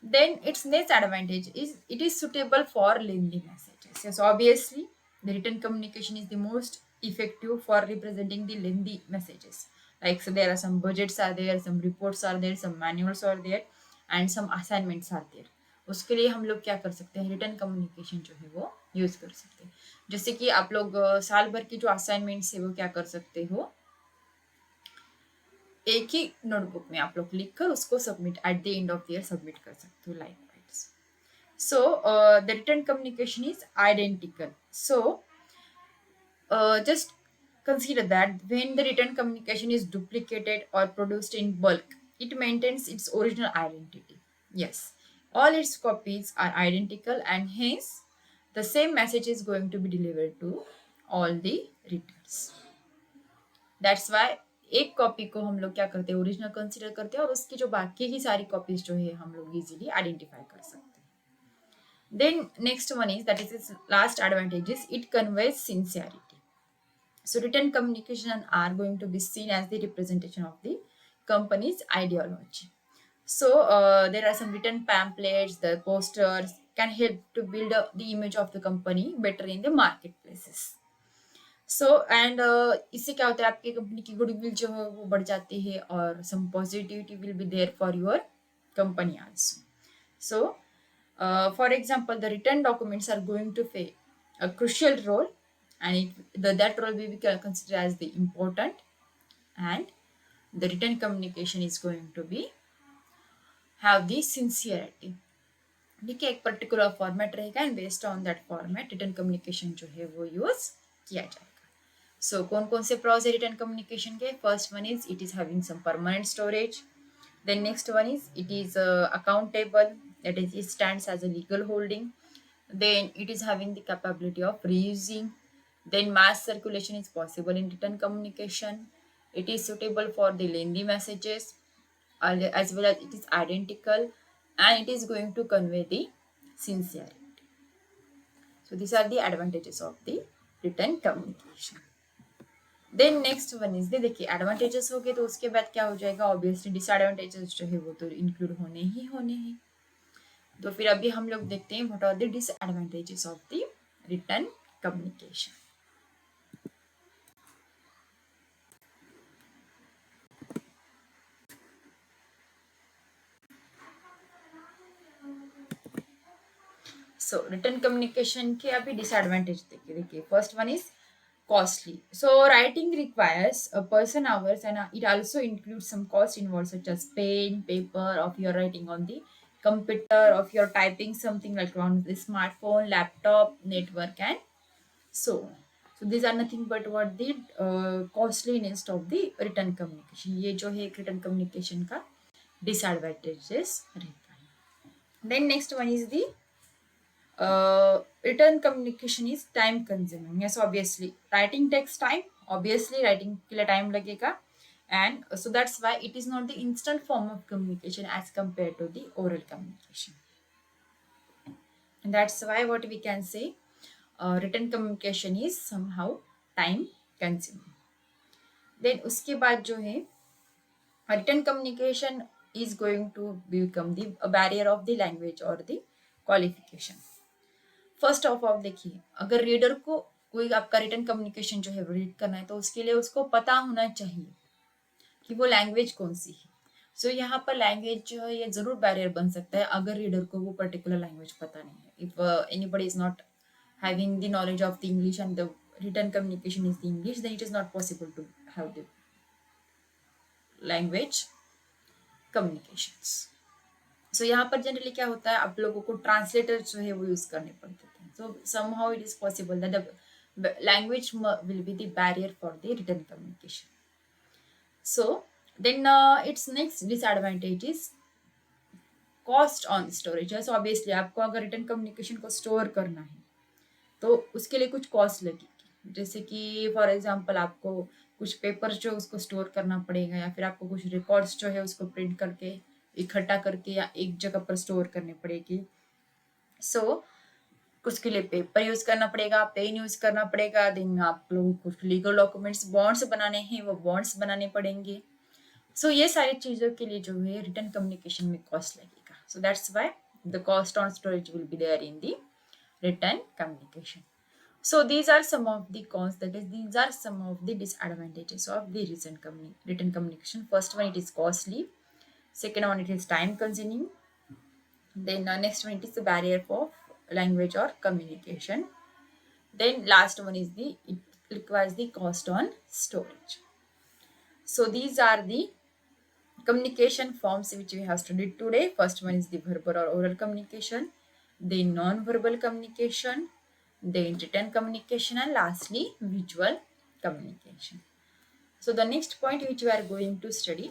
Then its next advantage is it is suitable for lengthy messages. Yes, obviously the written communication is the most effective for representing the lengthy messages. Like so there are some budgets are there, some reports are there, some manuals are there and some assignments are there. उसके लिए हम लोग क्या कर सकते हैं, return communication जो है वो यूज कर सकते हैं. जैसे कि आप लोग साल भर की जो असाइनमेंट्स है वो क्या कर सकते हो, एक ही नोटबुक में आप लोग लिख कर उसको submit at the end of the year submit कर सकते हो like wise. So the written communication is identical. So just consider that when the written communication is duplicated or produced in bulk, it maintains its original identity. Yes, all its copies are identical and hence the same message is going to be delivered to all the readers. That's why एक copy को हम लोग क्या करते हैं, original consider करते हैं और उसकी जो बाकी की सारी कॉपीज जो है हम लोग इजीली आइडेंटिफाई कर सकते हैं. Then next one is that is its last advantage is it conveys sincerity. So written communication are going to be seen as the representation of the company's ideology. So there are some written pamphlets, the posters, can help to build the image of the company better in the marketplaces. So and इससे क्या होता है, आपकी company की goodwill जो है वो बढ़ जाती है और some positivity will be there for your company also. So for example the written documents are going to play a crucial role, and that role will be considered as the important, and the written communication is going to be have the sincerity. ठीक है, एक particular format रहेगा and based on that format written communication जो है वो use किया जाएगा. सो कौन कौन से प्रॉज है रिटन कम्युनिकेशन के? First one is it is having some permanent storage. Then next one is it is accountable, that is it stands as a legal holding. Then it is having the capability of reusing. Then mass circulation is possible in written communication. It is suitable for the lengthy messages, as well as it is identical, and it is going to convey the sincerity. So these are the advantages of the written communication. Then next one is देखिए advantages हो गए तो उसके बाद क्या हो जाएगा, obviously disadvantages जो है वो तो इंक्लूड होने ही होने हैं. तो फिर अभी हम लोग देखते हैं what are the disadvantages of the written communication. So written communication के अभी डिसएडवांटेज देखिए first one is costly. So writing requires a person hours, and it also includes some cost involved such as pen, paper, of your writing on the computer, of your typing something like on the smartphone, laptop, network, and so on. So these are nothing but what the costliness of the written communication. ये जो है written communication का disadvantages रहता है. Then next one is the written communication is time consuming. Yes, obviously writing takes time, obviously writing के लिए time लगेगा, and so that's why it is not the instant form of communication as compared to the oral communication. And that's why what we can say, written communication is somehow time consuming. Then उसके बाद जो है written communication is going to become the a barrier of the language or the qualification. First of all देखिए, अगर reader को कोई आपका written communication जो है रीड करना है तो उसके लिए उसको पता होना चाहिए कि वो लैंग्वेज कौन सी है. सो यहाँ पर लैंग्वेज जो है ये जरूर बैरियर बन सकता है अगर रीडर को वो पर्टिकुलर लैंग्वेज पता नहीं है. If anybody is not having the knowledge of the English and the written communication is the English, then it is not possible to have the language communications. So यहाँ पर generally क्या होता है, आप लोगों को ट्रांसलेटर जो है वो यूज करने पड़ते थे. So somehow it is possible that the language will be the barrier for the written communication. So then it's next disadvantage is cost on storage. So obviously आपको अगर रिटन कम्युनिकेशन को store करना है तो उसके लिए कुछ कॉस्ट लगेगी. जैसे कि फॉर एग्जाम्पल आपको कुछ पेपर जो उसको स्टोर करना पड़ेगा, या फिर आपको कुछ रिकॉर्ड्स जो है उसको प्रिंट करके इकट्ठा करके या एक जगह पर स्टोर करने पड़ेगी. सो उसके लिए पेपर यूज करना पड़ेगा, पेन यूज करना पड़ेगा. देन आप लोगों को कुछ लीगल डॉक्यूमेंट्स बॉन्ड्स बनाने हैं, वो बॉन्ड्स बनाने पड़ेंगे. सो ये सारी चीजों के लिए जो है रिटन कम्युनिकेशन में कॉस्ट लगेगा. So that's why the cost on storage will be there in the written communication. So these are some of the cons, that is these are some of the disadvantages of the written communication. First one, it is costly. Second one, it is time consuming. Then next one, it is the barrier for language or communication. Then last one is it requires the cost on storage. So these are the communication forms which we have studied today. First one is the verbal or oral communication, then non-verbal communication, then written communication, and lastly visual communication. So the next point which we are going to study,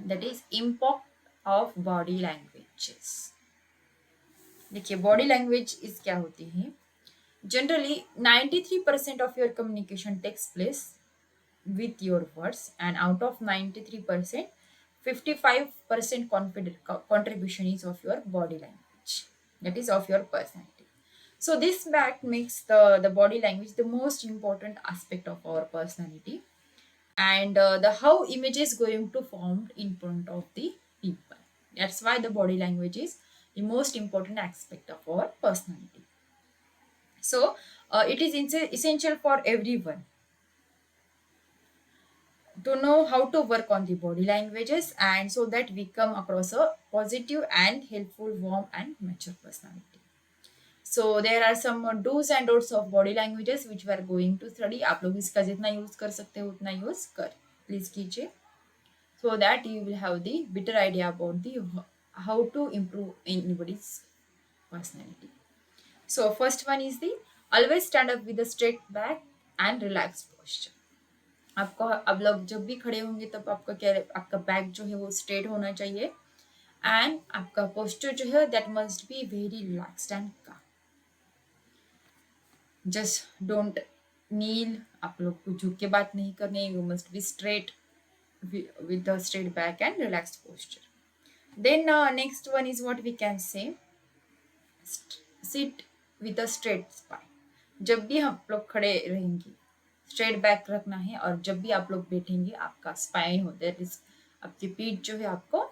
that is impact of body languages. देखिए body language इस क्या होती है, generally 93% of your communication takes place with your words, and out of 93%, 55% contribution is of your body language, that is of your personality. So this fact makes the body language the most important aspect of our personality, and the how image is going to form in front of the people. That's why the body language is the most important aspect of our personality. So it is essential for everyone to know how to work on the body languages, and so that we come across a positive and helpful, warm and mature personality. So there are some do's and don'ts of body languages which we are going to study. आप लोग इसका जितना use कर सकते हो उतना use कर please कीजिए, so that you will have the better idea about the how to improve anybody's personality. So first one is the always stand up with a straight back and relaxed posture. आपको अब लोग जब भी खड़े होंगे तब आपका क्या, आपका बैक जो है वो स्ट्रेट होना चाहिए, एंड आपका पोस्टर जो है that must be very relaxed and काम. जस्ट डोंट नील, आप लोग को झुक के बात नहीं करनी, you must be straight with a straight back and relaxed posture. Then next one is what we can say, sit with a straight spine. जब भी हम लोग खड़े रहेंगे स्ट्रेट बैक रखना है, और जब भी आप लोग बैठेंगे आपका स्पाइन होता है, आपकी पीठ जो है आपको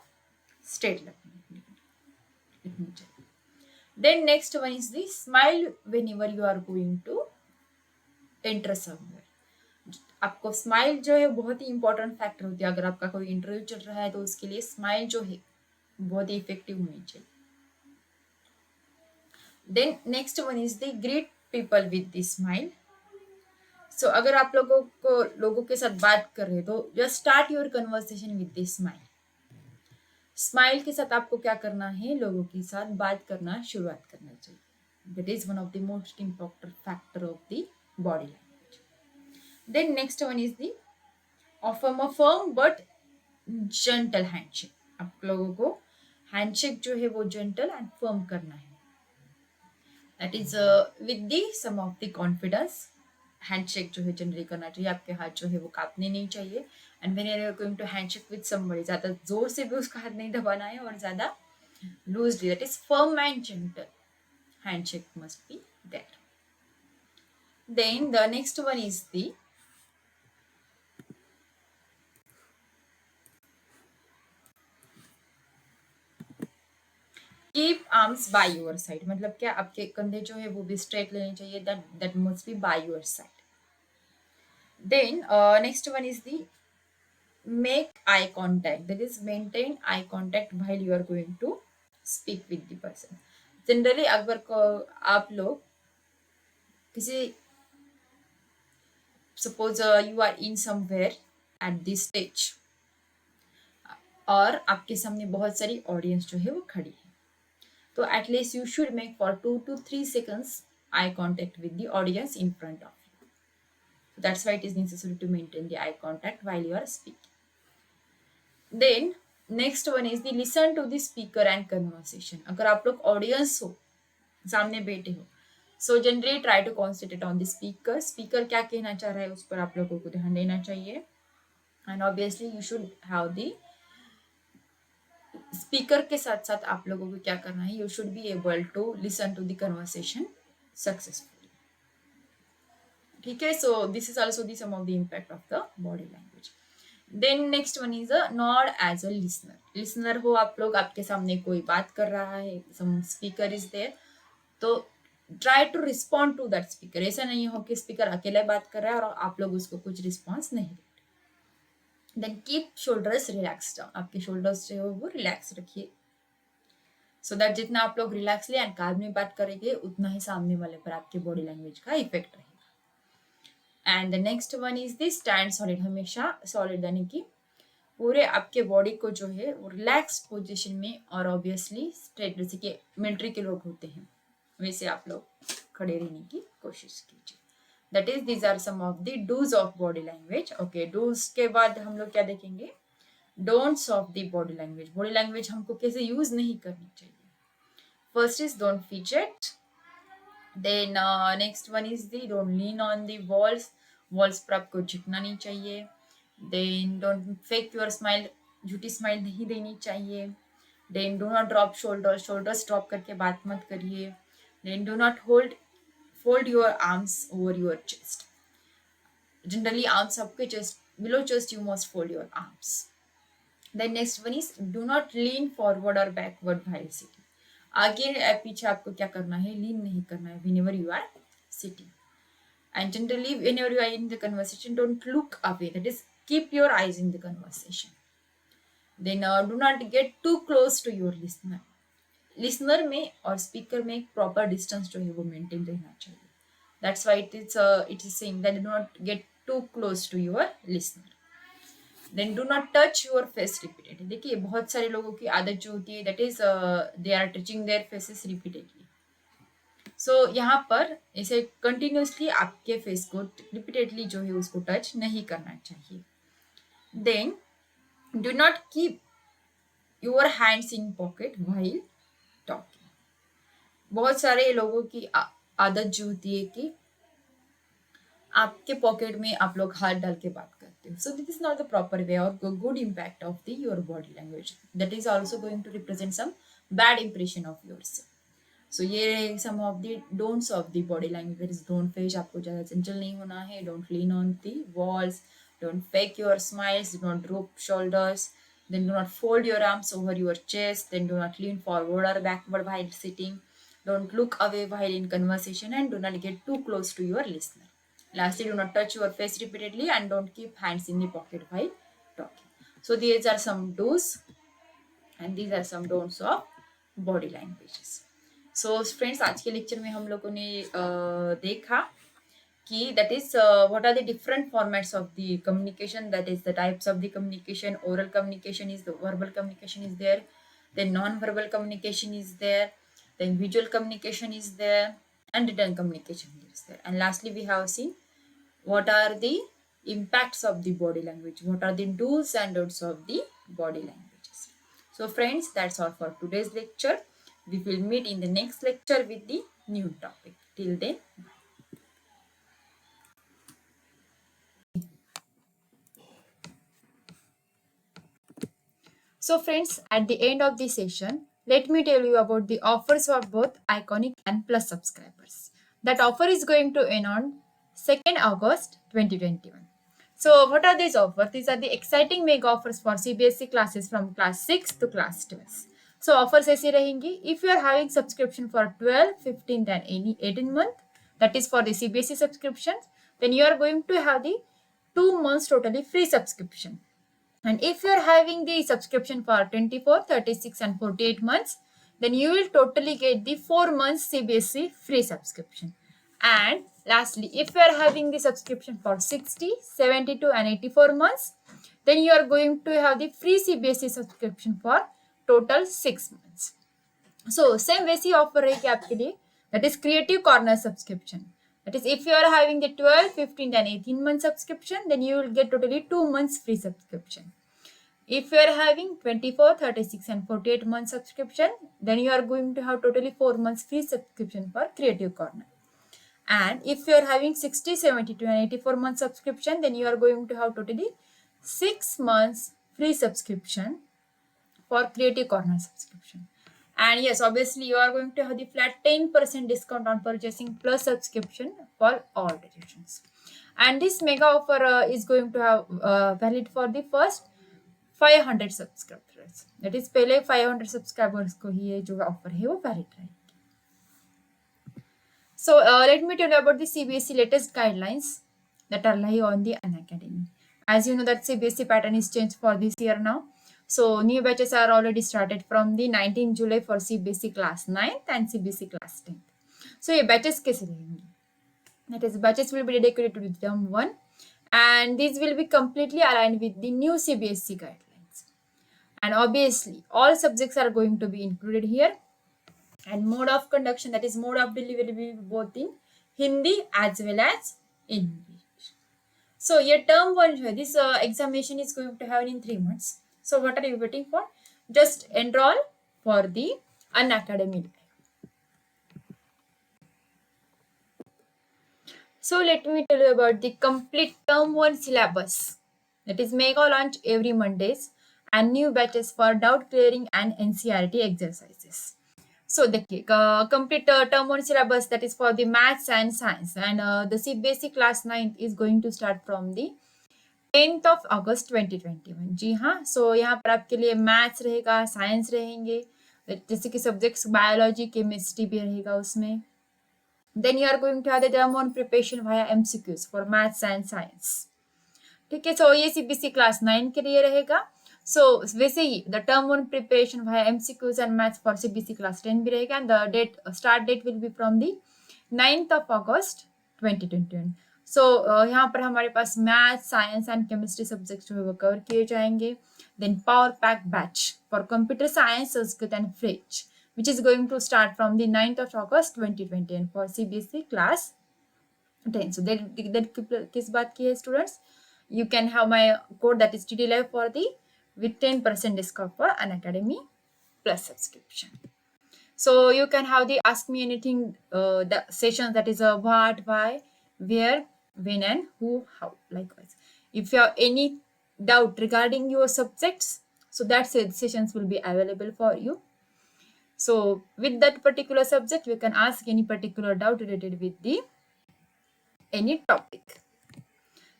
स्ट्रेट रखनी चाहिए. Then next one is the smile whenever you are going to enter somewhere. आपको स्माइल जो है बहुत ही इंपॉर्टेंट फैक्टर होती है. अगर आपका कोई इंटरव्यू चल रहा है तो उसके लिए स्माइल जो है बहुत ही इफेक्टिव होनी चाहिए. Then next one is the greet people with the smile. So अगर आप लोगों के साथ बात कर रहे हो तो just start your conversation with the smile. Smile के साथ आपको क्या करना है, लोगों के साथ बात करना शुरुआत करना चाहिए. That is one of the most important factor of the body language. Then next one is the offer a firm but gentle handshake. आप लोगों को हैंडशेक जो है वो जेंटल एंड फर्म करना है. That is with the some of the confidence. Handshake जो है जनरली करना चाहिए, आपके हाथ जो है वो कांपने नहीं चाहिए. And when you are going to handshake with somebody, ज्यादा जोर से भी उसका हाथ नहीं दबाना है और ज्यादा loosely. That is firm and gentle. Handshake must be there. Then the next one is the keep arms by your side. मतलब क्या, आपके कंधे जो है वो भी स्ट्रेट लेने चाहिए. That must be by your side. Then next one is the make eye contact. That is maintain eye contact while you are going to speak with the person. Generally अगर आप लोग किसी, suppose you are in somewhere at this stage और आपके सामने बहुत सारी audience जो है वो खड़ी है, तो at least you should make for 2 to 3 seconds eye contact with the audience in front of you. So that's why it is necessary to maintain the eye contact while you are speaking. Then next one is the listen to the speaker and conversation. अगर आप लोग audience हो, सामने बैठे हो, so generally try to concentrate on the speaker. Speaker क्या कहना चाह रहा है उस पर आप लोगों को ध्यान देना चाहिए. And obviously you should have the speaker के साथ साथ आप लोगों को क्या करना है, you should be able to listen to the conversation successfully. ठीक है. So this is also the some of the impact of the body language. Then next one is a nod as a listener. Listener हो आप लोग, आपके सामने कोई बात कर रहा है, सम स्पीकर इज देयर, तो try to respond to that speaker. ऐसा नहीं हो कि स्पीकर अकेले बात कर रहा है और आप लोग उसको कुछ रिस्पॉन्स नहीं दे. Then keep shoulders relax down. आपके शोल्डर्स जो है वो रिलैक्स रखिए, सो दैट जितना आप लोग रिलैक्सली एंड काम में बात करेंगे उतना ही सामने वाले पर आपके बॉडी लैंग्वेज का इफेक्ट रहेगा. And the next one is the stand solid. हमेशा सॉलिड यानी कि पूरे आपके बॉडी को जो है वो रिलैक्स पोजिशन में और ऑब्वियसली स्ट्रेट, जैसे कि मिलिट्री के लोग होते हैं वैसे आप लोग खड़े रहने की कोशिश कीजिए. That is these are some of the dos of body language. Okay, dos के बाद हम लोग क्या देखेंगे, don'ts of the body language. Body language हमको कैसे यूज नहीं करनी चाहिए. First is don't fidget. Then next one is the don't lean on the walls. Walls पर आपको झुकना नहीं चाहिए. Then don't fake your smile. झूठी स्माइल नहीं देनी चाहिए. Then do not drop shoulders. Shoulders drop करके बात मत करिए. Then do not fold your arms over your chest. Generally arms आपके chest, below chest you must fold your arms. Then next one is do not lean forward or backward while sitting. आगे पीछे आपको क्या करना है, लीन नहीं करना है whenever you are sitting. And generally, whenever you are in the conversation, don't look away. That is, keep your eyes in the conversation. Then do not get too close to your listener. Listener में और speaker में एक proper distance जो है वो maintain रहना चाहिए. That's why it is saying that do not get too close to your listener. Then do not touch your face repeatedly. देखिए बहुत सारे लोगों की आदत जो होती है that is they are touching their faces repeatedly. So यहाँ पर ऐसे कंटिन्यूसली आपके फेस को रिपीटेडली जो है उसको टच नहीं करना चाहिए. Then do not keep your hands in pocket while talking. बहुत सारे लोगों की आदत जो होती है कि आपके पॉकेट में आप लोग हाथ डाल के बात करते हो. So this is not the proper way और good impact of the your body language. That is also going to represent some bad impression of yourself. So ये some of the don'ts of the body language. Don't फेज, आपको ज़्यादा चंचल नहीं होना है. Don't lean on the walls. Don't fake your smiles. Do not drop shoulders. Then do not fold your arms over your chest. Then do not lean forward or backward while sitting. Don't look away while in conversation and do not get too close to your listener. Lastly, do not touch your face repeatedly and don't keep hands in the pocket while talking. So these are some do's and these are some don'ts of body languages. So friends, आज के lecture में हम लोगों ने देखा कि that is what are the different formats of the communication. That is the types of the communication. Oral communication is the verbal communication is there. Then non-verbal communication is there. Then visual communication is there, and written communication is there. And lastly, we have seen what are the impacts of the body language. What are the do's and don'ts of the body languages. So friends, that's all for today's lecture. We will meet in the next lecture with the new topic. Till then, bye. So friends, at the end of the session, let me tell you about the offers for both Iconic and Plus subscribers. That offer is going to end on 2nd August 2021. So what are these offers? These are the exciting mega offers for CBSE classes from class 6 to class 12. So offers ऐसी रहेंगी. If you are having subscription for 12, 15 and any 18 month, that is for the CBSE subscriptions, then you are going to have the 2 months totally free subscription. And if you are having the subscription for 24, 36 and 48 months, then you will totally get the 4 months CBSE free subscription. And lastly, if you are having the subscription for 60, 72 and 84 months, then you are going to have the free CBSE subscription for total 6 months. So same वैसी offer रहेगी आपके लिए. That is Creative Corner subscription. That is, if you are having the 12, 15 and 18 month subscription, then you will get totally 2 months free subscription. If you are having 24, 36 and 48 month subscription, then you are going to have totally 4 months free subscription for Creative Corner. And if you are having 60, 72 and 84 month subscription, then you are going to have totally 6 months free subscription for Creative Corner subscription. And yes, obviously you are going to have the flat 10% discount on purchasing Plus subscription for all durations. And this mega offer is going to have valid for the first 500 subscribers. That is पहले 500 subscribers को ही ये जो offer है वो valid रहेगी. So let me tell you about the CBSE latest guidelines that are live on the Unacademy. As you know that CBSE pattern is changed for this year now. So new batches are already started from the 19 July for CBSE class 9th and CBSE class 10th. So ये batches कैसे रहेंगी? That is, batches will be dedicated to the term 1 and these will be completely aligned with the new CBSE guidelines. And obviously all subjects are going to be included here. And mode of conduction, that is mode of delivery, will be both in Hindi as well as English. So your term 1, this examination is going to happen in 3 months. So what are you waiting for? Just enroll for the Unacademy. So let me tell you about the complete term 1 syllabus. That is mega launch every Mondays and new batches for doubt clearing and NCERT exercises. So the complete term 1 syllabus, that is for the maths and science, and the CBSE class 9th is going to start from the 10th of August 2021. जी हाँ, so यहाँ पर आपके लिए maths रहेगा, science रहेंगे, जैसे कि subjects biology, chemistry भी रहेगा उसमें. Then you are going to have the term on preparation via MCQs for maths and science. ठीक है, सो ये सीबीएसई क्लास 9 के लिए रहेगा. सो वैसे ही the term on preparation via MCQs and maths for CBSE class 10 भी रहेगा. And the date start date will be from the 9th of August 2021. So यहाँ पर हमारे पास math, science and chemistry subject जो है वो कवर किए जाएंगे. Then power pack batch for computer science, Sanskrit and French which is going to start from the 9th of August 2020 and for CBSE class 10. So that किस बात की है students? You can have my code that is TD Live for the with 10% discount for an Academy Plus subscription. So you can have the ask me anything the sessions that is a what, why, where, when and who, how. Likewise, if you have any doubt regarding your subjects, so that sessions will be available for you. So with that particular subject, we can ask any particular doubt related with the any topic.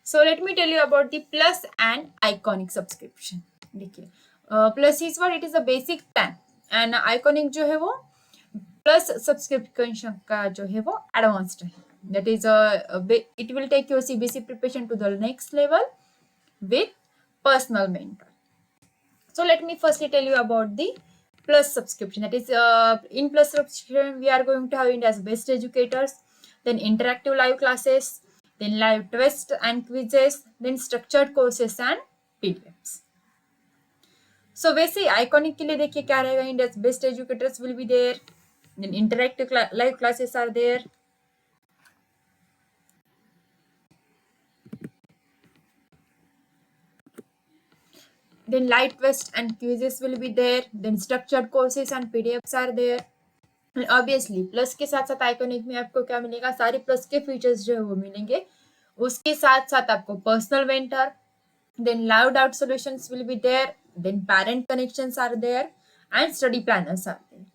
So let me tell you about the Plus and Iconic subscription. देखिए, Plus is what? It is a basic plan and Iconic जो है वो Plus subscription का जो है वो advanced है. That is it will take your CBSE preparation to the next level with personal mentor. So let me firstly tell you about the Plus subscription. That is in Plus subscription we are going to have India's best educators, then interactive live classes, then live tests and quizzes, then structured courses and PDFs. So वैसे Iconic के लिए देखिए क्या रहेगा. India's best educators will be there, then interactive live classes are there, then live tests and quizzes will be there, then structured courses and PDFs are there. And obviously plus के साथ साथ iconic में आपको क्या मिलेगा, सारे plus के features जो है वो मिलेंगे. उसके साथ साथ आपको personal mentor, then live doubt solutions will be there, then parent connections are there and study planners are there.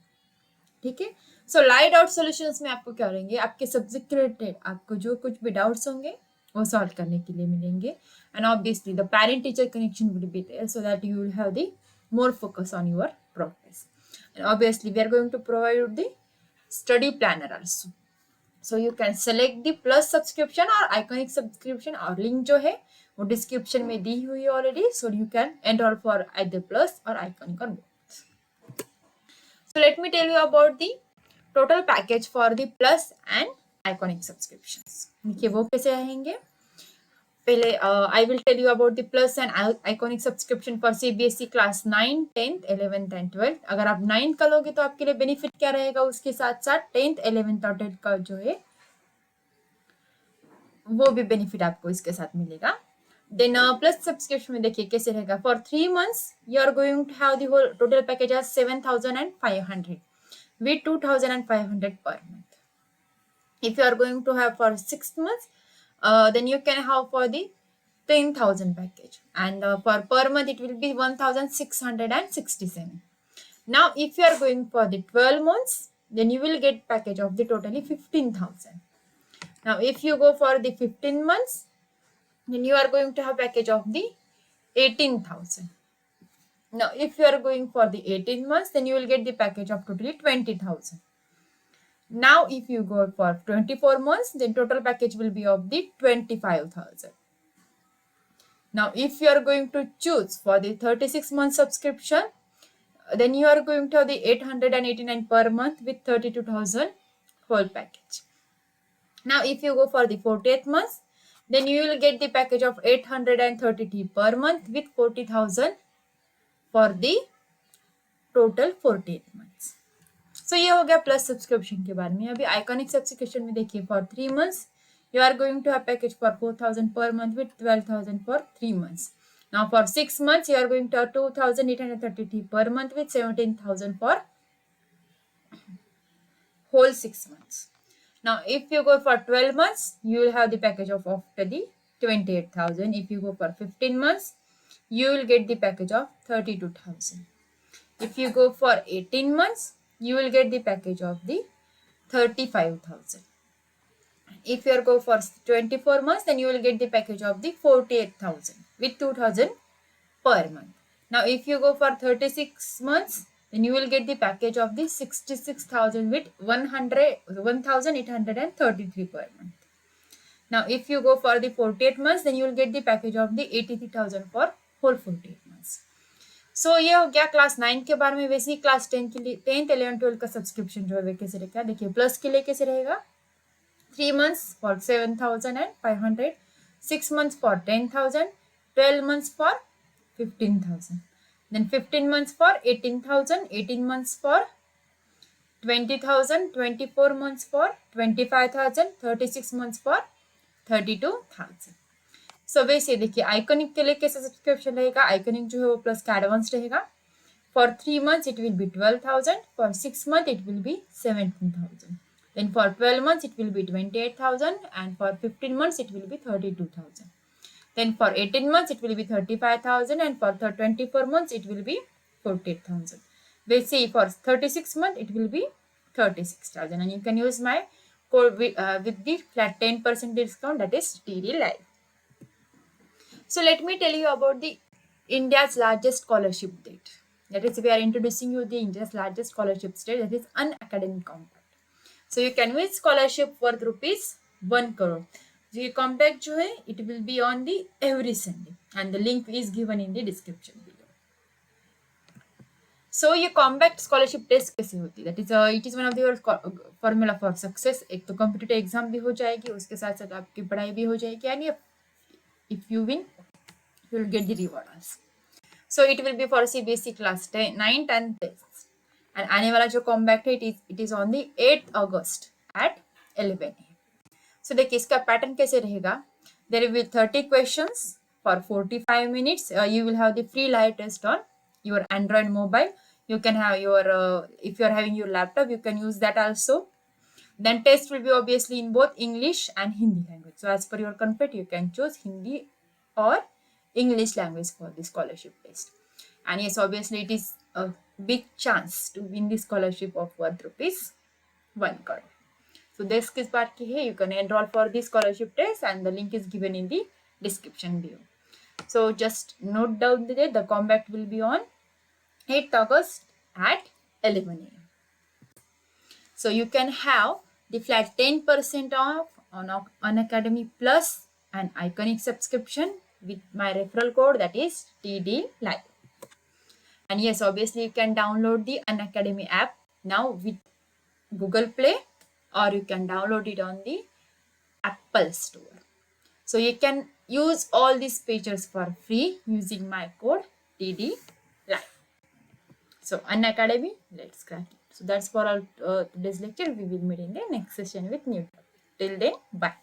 ठीक है, सो लाइव डाउट सॉल्यूशंस में आपको क्या रहेंगे, आपके सब्जेक्ट रिलेटेड आपको जो कुछ भी डाउट्स होंगे वो सॉल्व करने के लिए मिलेंगे. And obviously the parent teacher connection will be there so that you will have the more focus on your progress. And obviously we are going to provide the study planner also. So you can select the plus subscription और iconic subscription, और link जो है वो description में दी हुई है already. So you can enroll for either plus और आइकॉनिक और both. So let me tell you about the total package for the Plus and Iconic subscriptions. देखिए वो कैसे रहेंगे. पहले I will tell you about the Plus and Iconic subscription for CBSE class 9, 10th, 11th and 12th. अगर आप 9th का लोगे तो आपके लिए बेनिफिट क्या रहेगा, उसके साथ साथ 10th, 11th और 12th का जो है वो भी बेनिफिट आपको इसके साथ मिलेगा. Then plus subscription में देखिए कैसे रहेगा. For 3 months you are going to have the whole total package as 7,500 with 2,500 per month. If you are going to have for 6 months, then you can have for the 10,000 package, and for per month it will be 1,667. Now if you are going for the 12 months, then you will get package of the totally 15,000. Now if you go for the 15 months, then you are going to have package of the 18,000. Now if you are going for the 18 months, then you will get the package of totally 20,000. Now if you go for 24 months, then total package will be of the 25,000. Now if you are going to choose for the 36 month subscription, then you are going to have the 889 per month with 32,000 whole package. Now if you go for the 48th month, then you will get the package of 830 per month with 40,000 for the total 48 months. So ये हो गया plus subscription के बारे में. अभी iconic subscription में देखिए for 3 months you are going to have package for 4,000 per month with 12,000 for 3 months. Now for 6 months you are going to have 2,830 per month with 17,000 for whole 6 months. Now if you go for 12 months, you will have the package of after the 28,000. If you go for 15 months, you will get the package of 32,000. If you go for 18 months, you will get the package of the 35,000. If you go for 24 months, then you will get the package of the 48,000 with 2,000 per month. Now if you go for 36 months, then you will get the package of the 66,000 with 1,833 per month. Now, if you go for the 48 months, then you will get the package of the 83,000 for whole 48 months. सो ये हो गया class 9 के बारे में. वैसे ही class 10 के लिए 10th 11 12 का सब्सक्रिप्शन जो है कैसे रहेगा देखिए. प्लस के लिए कैसे रहेगा 3 months for 7,500, 6 months for 10,000, 12 months for 15,000, then 15 months for 18,000, 18 months for 20,000, 24 months for 25,000, 36 months for 32,000. सो वैसे देखिए आइकॉनिक के लिए कैसा सब्सक्रिप्शन रहेगा. आइकॉनिक जो है वो प्लस का एडवांस रहेगा. For 3 months it will be 12,000, for 6 months it will be 17,000, then for 12 months it will be 28,000, and for 15 months it will be 32,000, then for 18 months it will be 35,000, and for 24 months it will be 48,000. वैसे for 36 months it will be 36,000, and you can use my code with the flat 10% discount, that is TD Live. So let me tell you about the India's largest scholarship date. That is, we are introducing you the India's largest scholarship state, that is Unacademy Compact. So you can win scholarship worth rupees 1 crore. So ये compact जो है it will be on the every Sunday, and the link is given in the description below. So ये compact scholarship test कैसे होती है? That is it is one of the formula for success. एक तो competitive exam भी हो जाएगी, उसके साथ साथ आपकी पढ़ाई भी हो जाएगी, and if you win you will get the reward also. So it will be for CBSE class 9, 10 tests. And आने वाला जो कॉम्बैक्ट है it is on the 8th August at 11 AM. So देखिए इसका पैटर्न कैसे रहेगा. There will be 30 questions for 45 minutes. You will have the free live test on your Android mobile. You can have your if you are having your laptop, you can use that also. Then test will be obviously in both English and Hindi language. So as per your comfort, you can choose Hindi or English language for the scholarship test. And yes, obviously it is a big chance to win the scholarship of worth rupees 1 crore. So this किस बात की है? You can enroll for the scholarship test, and the link is given in the description below. So just note down the date. The compact will be on 8th August at 11 AM. So you can have the flat 10% off on Unacademy Plus and Iconic subscription with my referral code, that is TD Live. And yes, obviously you can download the Unacademy app now with Google Play, or you can download it on the Apple Store. So you can use all these features for free using my code TD Live. So Unacademy, let's crack it. So that's for all today's lecture. We will meet in the next session with new topic. Till then, bye.